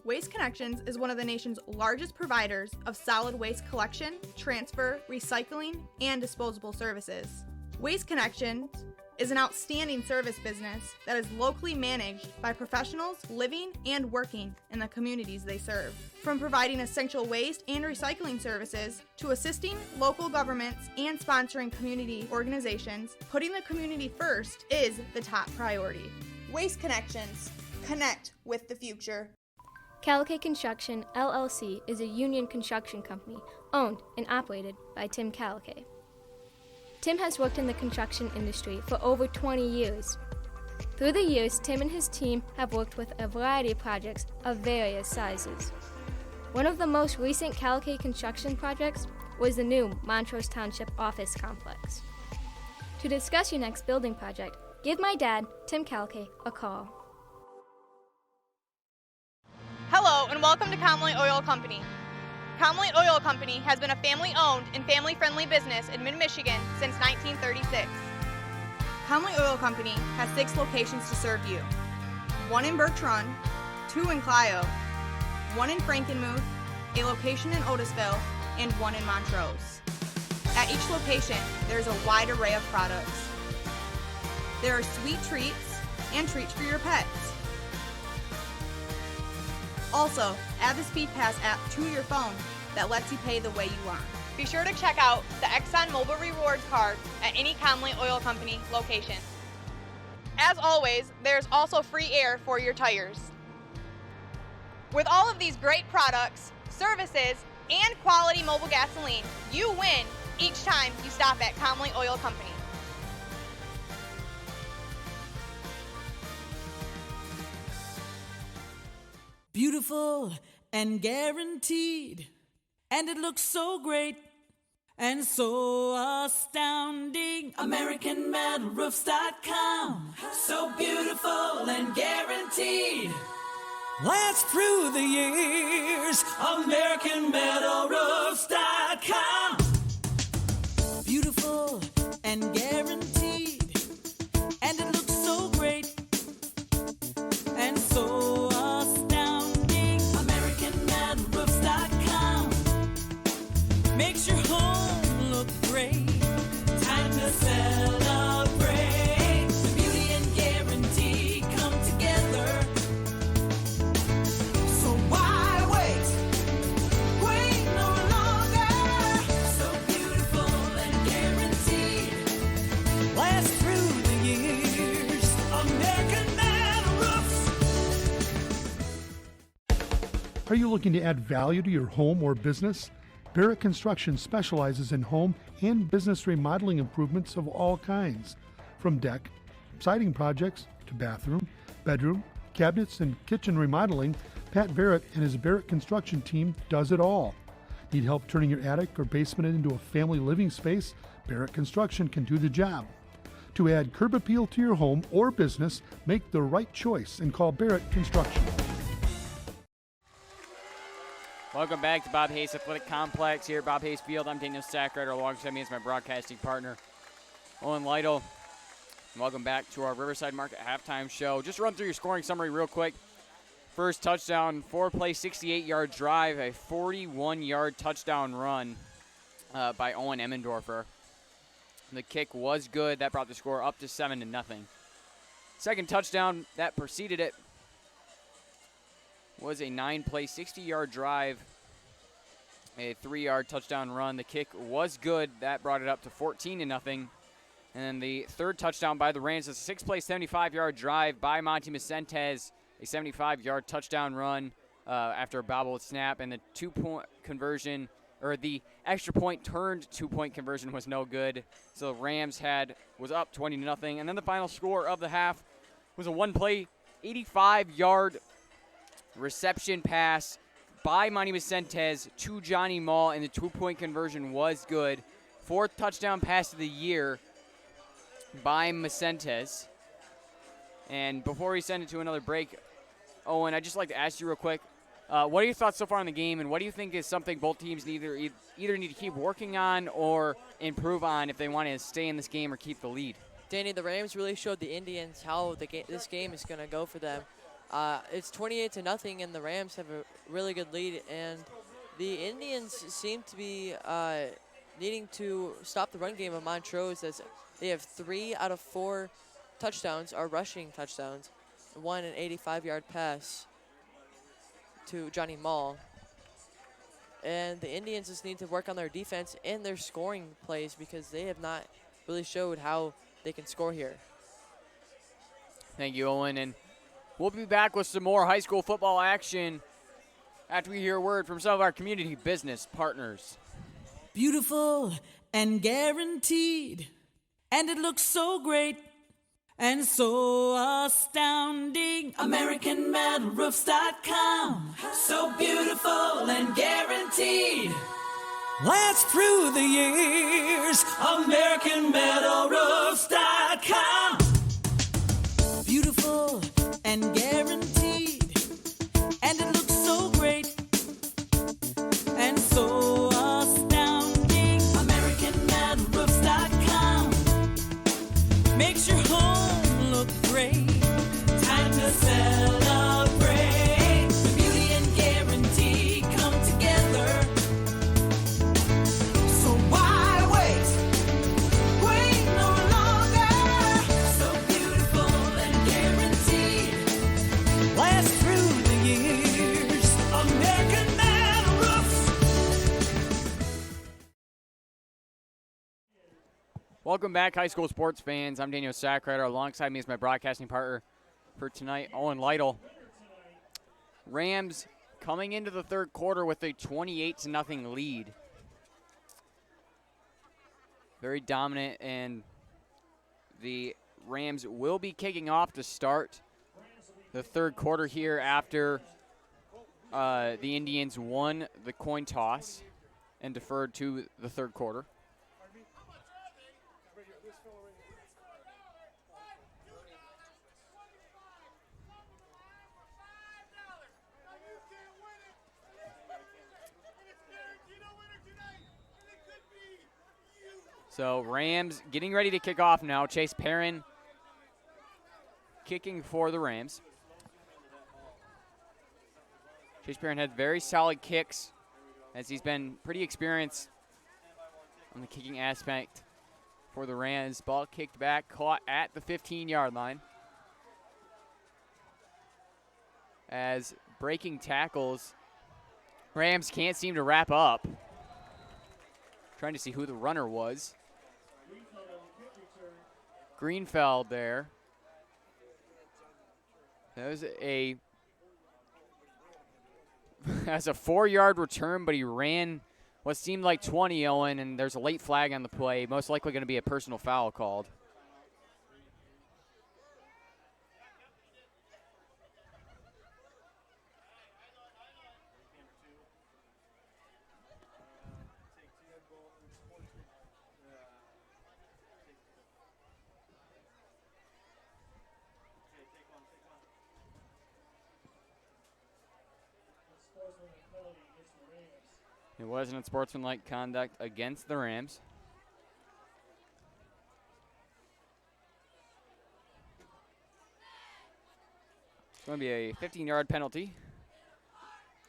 Waste Connections is one of the nation's largest providers of solid waste collection, transfer, recycling, and disposable services. Waste Connections is an outstanding service business that is locally managed by professionals living and working in the communities they serve. From providing essential waste and recycling services to assisting local governments and sponsoring community organizations, putting the community first is the top priority. Waste Connections. Connect with the future. Calico Construction, LLC is a union construction company owned and operated by Tim Calico. Tim has worked in the construction industry for over 20 years. Through the years, Tim and his team have worked with a variety of projects of various sizes. One of the most recent Calico construction projects was the new Montrose Township office complex. To discuss your next building project, give my dad, Tim Calico, a call. Hello and welcome to Comley Oil Company. Comley Oil Company has been a family-owned and family-friendly business in mid-Michigan since 1936. Comley Oil Company has 6 locations to serve you. 1 in Birch Run, 2 in Clio, 1 in Frankenmuth, a location in Otisville, and 1 in Montrose. At each location, there is a wide array of products. There are sweet treats and treats for your pets. Also, add the Speed Pass app to your phone that lets you pay the way you want. Be sure to check out the Exxon Mobil Rewards card at any Comley Oil Company location. As always, there's also free air for your tires. With all of these great products, services, and quality mobile gasoline. You win each time you stop at Comley Oil Company. Beautiful and guaranteed, and it looks so great and so astounding. AmericanMetalRoofs.com, so beautiful and guaranteed, lasts through the years. AmericanMetalRoofs.com, beautiful and guaranteed, and it looks so great and so astounding. AmericanMetalRoofs.com makes your home look great. Time to celebrate. The beauty and guarantee come together. So why wait? Wait no longer. So beautiful and guaranteed, last through the years. American Metal Roofs. Are you looking to add value to your home or business? Barrett Construction specializes in home and business remodeling improvements of all kinds, from deck, siding projects to bathroom, bedroom, cabinets, and kitchen remodeling. Pat Barrett and his Barrett Construction team does it all. Need help turning your attic or basement into a family living space? Barrett Construction can do the job. To add curb appeal to your home or business, make the right choice and call Barrett Construction. Welcome back to Bob Hayes Athletic Complex here at Bob Hayes Field. I'm Daniel Sackrider. Alongside me is my broadcasting partner, Owen Lytle. Welcome back to our Riverside Market halftime show. Just run through your scoring summary real quick. First touchdown, 4-play, 68-yard drive, a 41-yard touchdown run by Owen Emmendorfer. The kick was good. That brought the score up to 7-0. Second touchdown that preceded it was a 9-play, 60-yard drive, a 3-yard touchdown run. The kick was good. That brought it up to 14-0. And then the third touchdown by the Rams is a 6-play, 75-yard drive by Monty Vicentes, a 75-yard touchdown run after a bobbled snap. And the two-point conversion, or the extra point turned two-point conversion, was no good. So the Rams was up 20-0. And then the final score of the half was a 1-play, 85-yard reception pass by Monty Vicentes to Johnny Mall, and the two-point conversion was good. Fourth touchdown pass of the year by Vicentes. And before we send it to another break, Owen, I'd just like to ask you real quick, what are your thoughts so far on the game, and what do you think is something both teams either need to keep working on or improve on if they want to stay in this game or keep the lead? Danny, the Rams really showed the Indians how this game is going to go for them. It's 28-0, and the Rams have a really good lead. And the Indians seem to be needing to stop the run game of Montrose, as they have 3 out of 4 touchdowns are rushing touchdowns. One an 85-yard pass to Johnny Mall. And the Indians just need to work on their defense and their scoring plays, because they have not really showed how they can score here. Thank you, Owen. And we'll be back with some more high school football action after we hear a word from some of our community business partners. Beautiful and guaranteed, and it looks so great and so astounding. AmericanMetalRoofs.com, so beautiful and guaranteed, lasts through the years. AmericanMetalRoofs.com, beautiful and guaranteed, and it looks so great and so astounding. AmericanMetalRoofs.com makes your home look great. Time to celebrate. The beauty and guarantee come together. So why wait? Wait no longer. So beautiful and guaranteed, last through the years. American Metal Roofs. Welcome back, high school sports fans. I'm Daniel Sackrider. Alongside me is my broadcasting partner for tonight, Owen Lytle. Rams coming into the third quarter with a 28-0 lead. Very dominant, and the Rams will be kicking off to start the third quarter here after the Indians won the coin toss and deferred to the third quarter. So Rams getting ready to kick off now. Chase Perrin kicking for the Rams. Chase Perrin had very solid kicks as he's been pretty experienced on the kicking aspect for the Rams. Ball kicked back, caught at the 15-yard line. As breaking tackles, Rams can't seem to wrap up. Trying to see who the runner was. Greenfeld there. That was that's a 4-yard return, but he ran what seemed like 20, Owen, and there's a late flag on the play. Most likely going to be a personal foul called. It wasn't sportsmanlike conduct against the Rams. It's going to be a 15-yard penalty.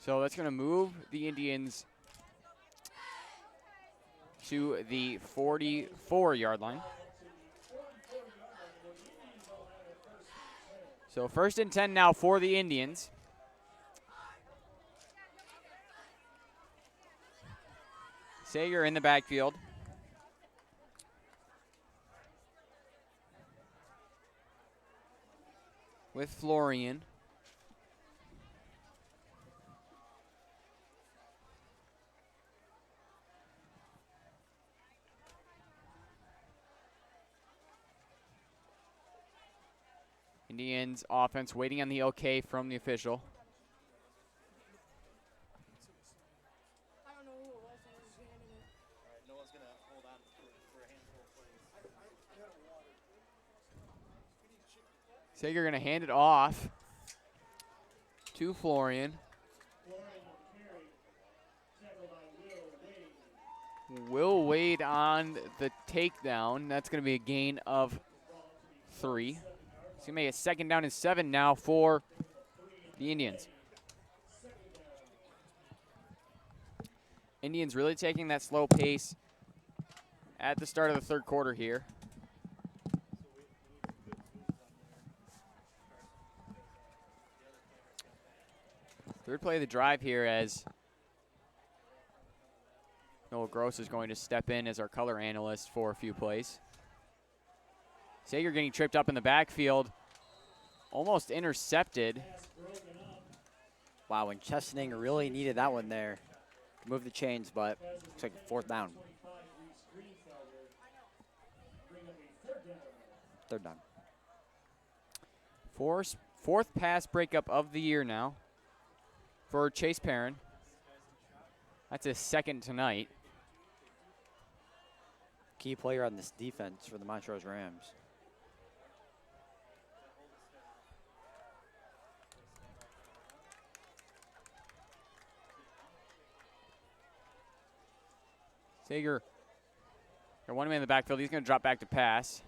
So that's going to move the Indians to the 44-yard line. So 1st and 10 now for the Indians. Sager in the backfield. With Florian. Indians offense waiting on the okay from the official. Sager going to hand it off to Florian. Will Wade on the takedown. That's going to be a gain of 3. It's going to make it 2nd down and 7 now for the Indians. Indians really taking that slow pace at the start of the third quarter here. Third play of the drive here as Noah Gross is going to step in as our color analyst for a few plays. Sager getting tripped up in the backfield. Almost intercepted. Wow, and Chesaning really needed that one there to move the chains, but looks like 4th down. 3rd down. 4th pass breakup of the year now for Chase Perrin. That's his 2nd tonight. Key player on this defense for the Montrose Rams. Sager got one man in the backfield. He's going to drop back to pass.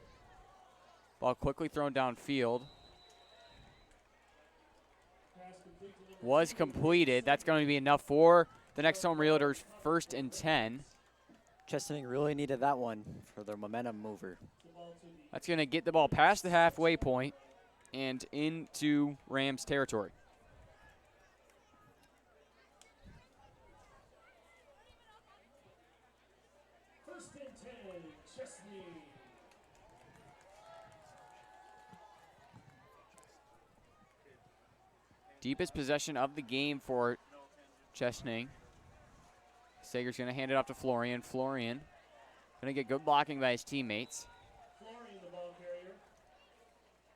Ball quickly thrown downfield. Was completed. That's going to be enough for the next home Realtors 1st and 10. Chesaning really needed that one for their momentum mover. That's going to get the ball past the halfway point and into Rams territory. Deepest possession of the game for Chesaning. Sager's going to hand it off to Florian. Florian going to get good blocking by his teammates.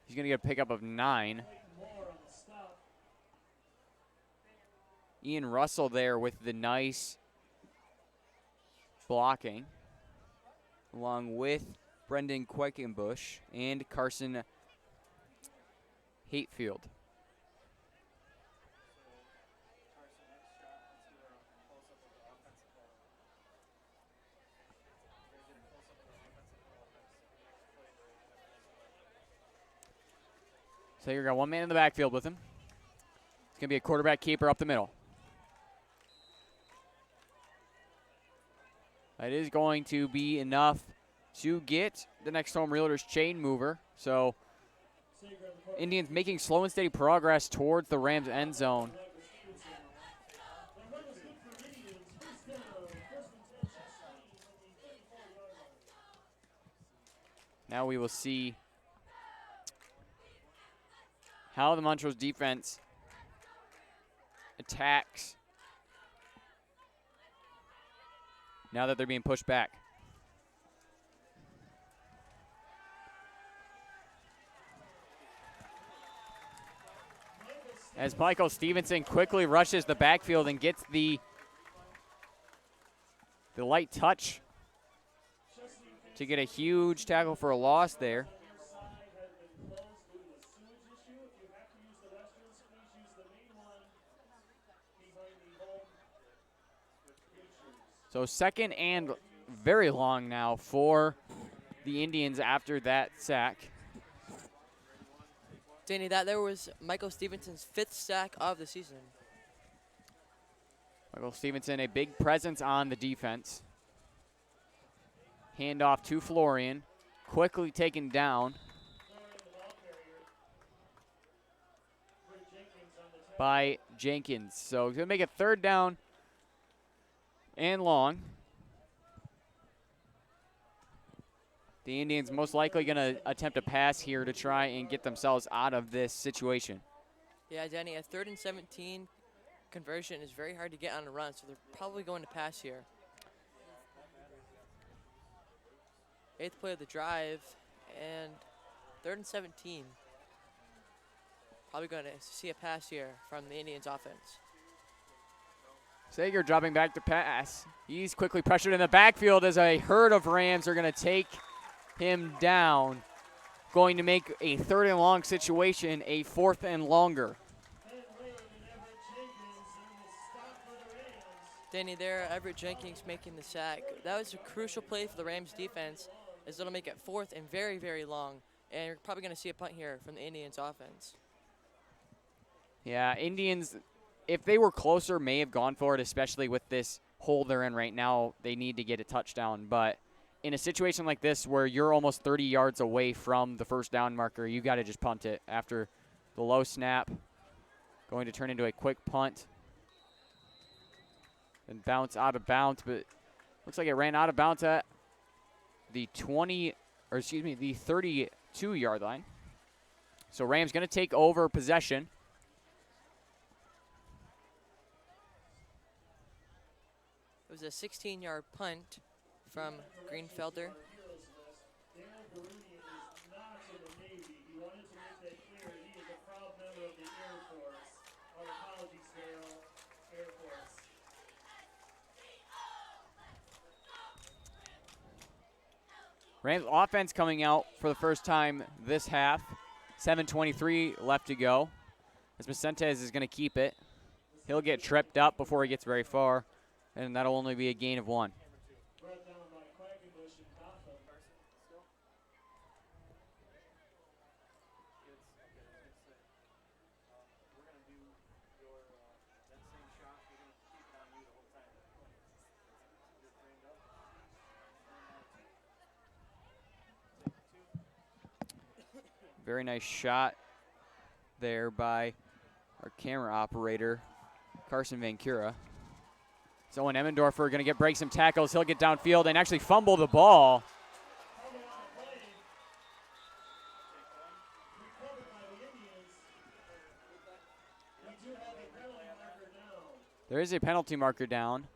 He's going to get a pickup of 9. Ian Russell there with the nice blocking, along with Brendan Quickenbush and Carson Hatefield. So you got one man in the backfield with him. It's going to be a quarterback keeper up the middle. That is going to be enough to get the next home realtor's chain mover. So Indians making slow and steady progress towards the Rams end zone. Now we will see how the Montrose defense attacks now that they're being pushed back. As Michael Stevenson quickly rushes the backfield and gets the light touch to get a huge tackle for a loss there. So second and very long now for the Indians after that sack. Danny, that there was Michael Stevenson's 5th sack of the season. Michael Stevenson, a big presence on the defense. Handoff to Florian, quickly taken down by Jenkins. So he's going to make it 3rd down and long. The Indians most likely going to attempt a pass here to try and get themselves out of this situation. Yeah, Danny, a 3rd and 17 conversion is very hard to get on a run, so they're probably going to pass here. 8th play of the drive, and 3rd and 17. Probably going to see a pass here from the Indians offense. Sager dropping back to pass. He's quickly pressured in the backfield as a herd of Rams are going to take him down. Going to make a 3rd and long situation a 4th and longer. Danny there, Everett Jenkins making the sack. That was a crucial play for the Rams defense, as it'll make it 4th and very, very long. And you're probably going to see a punt here from the Indians offense. Yeah, Indians, if they were closer, may have gone for it, especially with this hole they're in right now. They need to get a touchdown. But in a situation like this where you're almost 30 yards away from the 1st down marker, you got to just punt it after the low snap. Going to turn into a quick punt. And bounce out of bounds, but looks like it ran out of bounds at the 32-yard line. So Rams going to take over possession. It was a 16-yard punt from Greenfelder. Rams offense coming out for the first time this half. 7:23 left to go. As Vicentes is going to keep it. He'll get tripped up before he gets very far, and that'll only be a gain of 1. Very nice shot there by our camera operator, Carson Van Cura. So Owen Emmendorfer going to break some tackles. He'll get downfield and actually fumble the ball. There is a penalty marker down.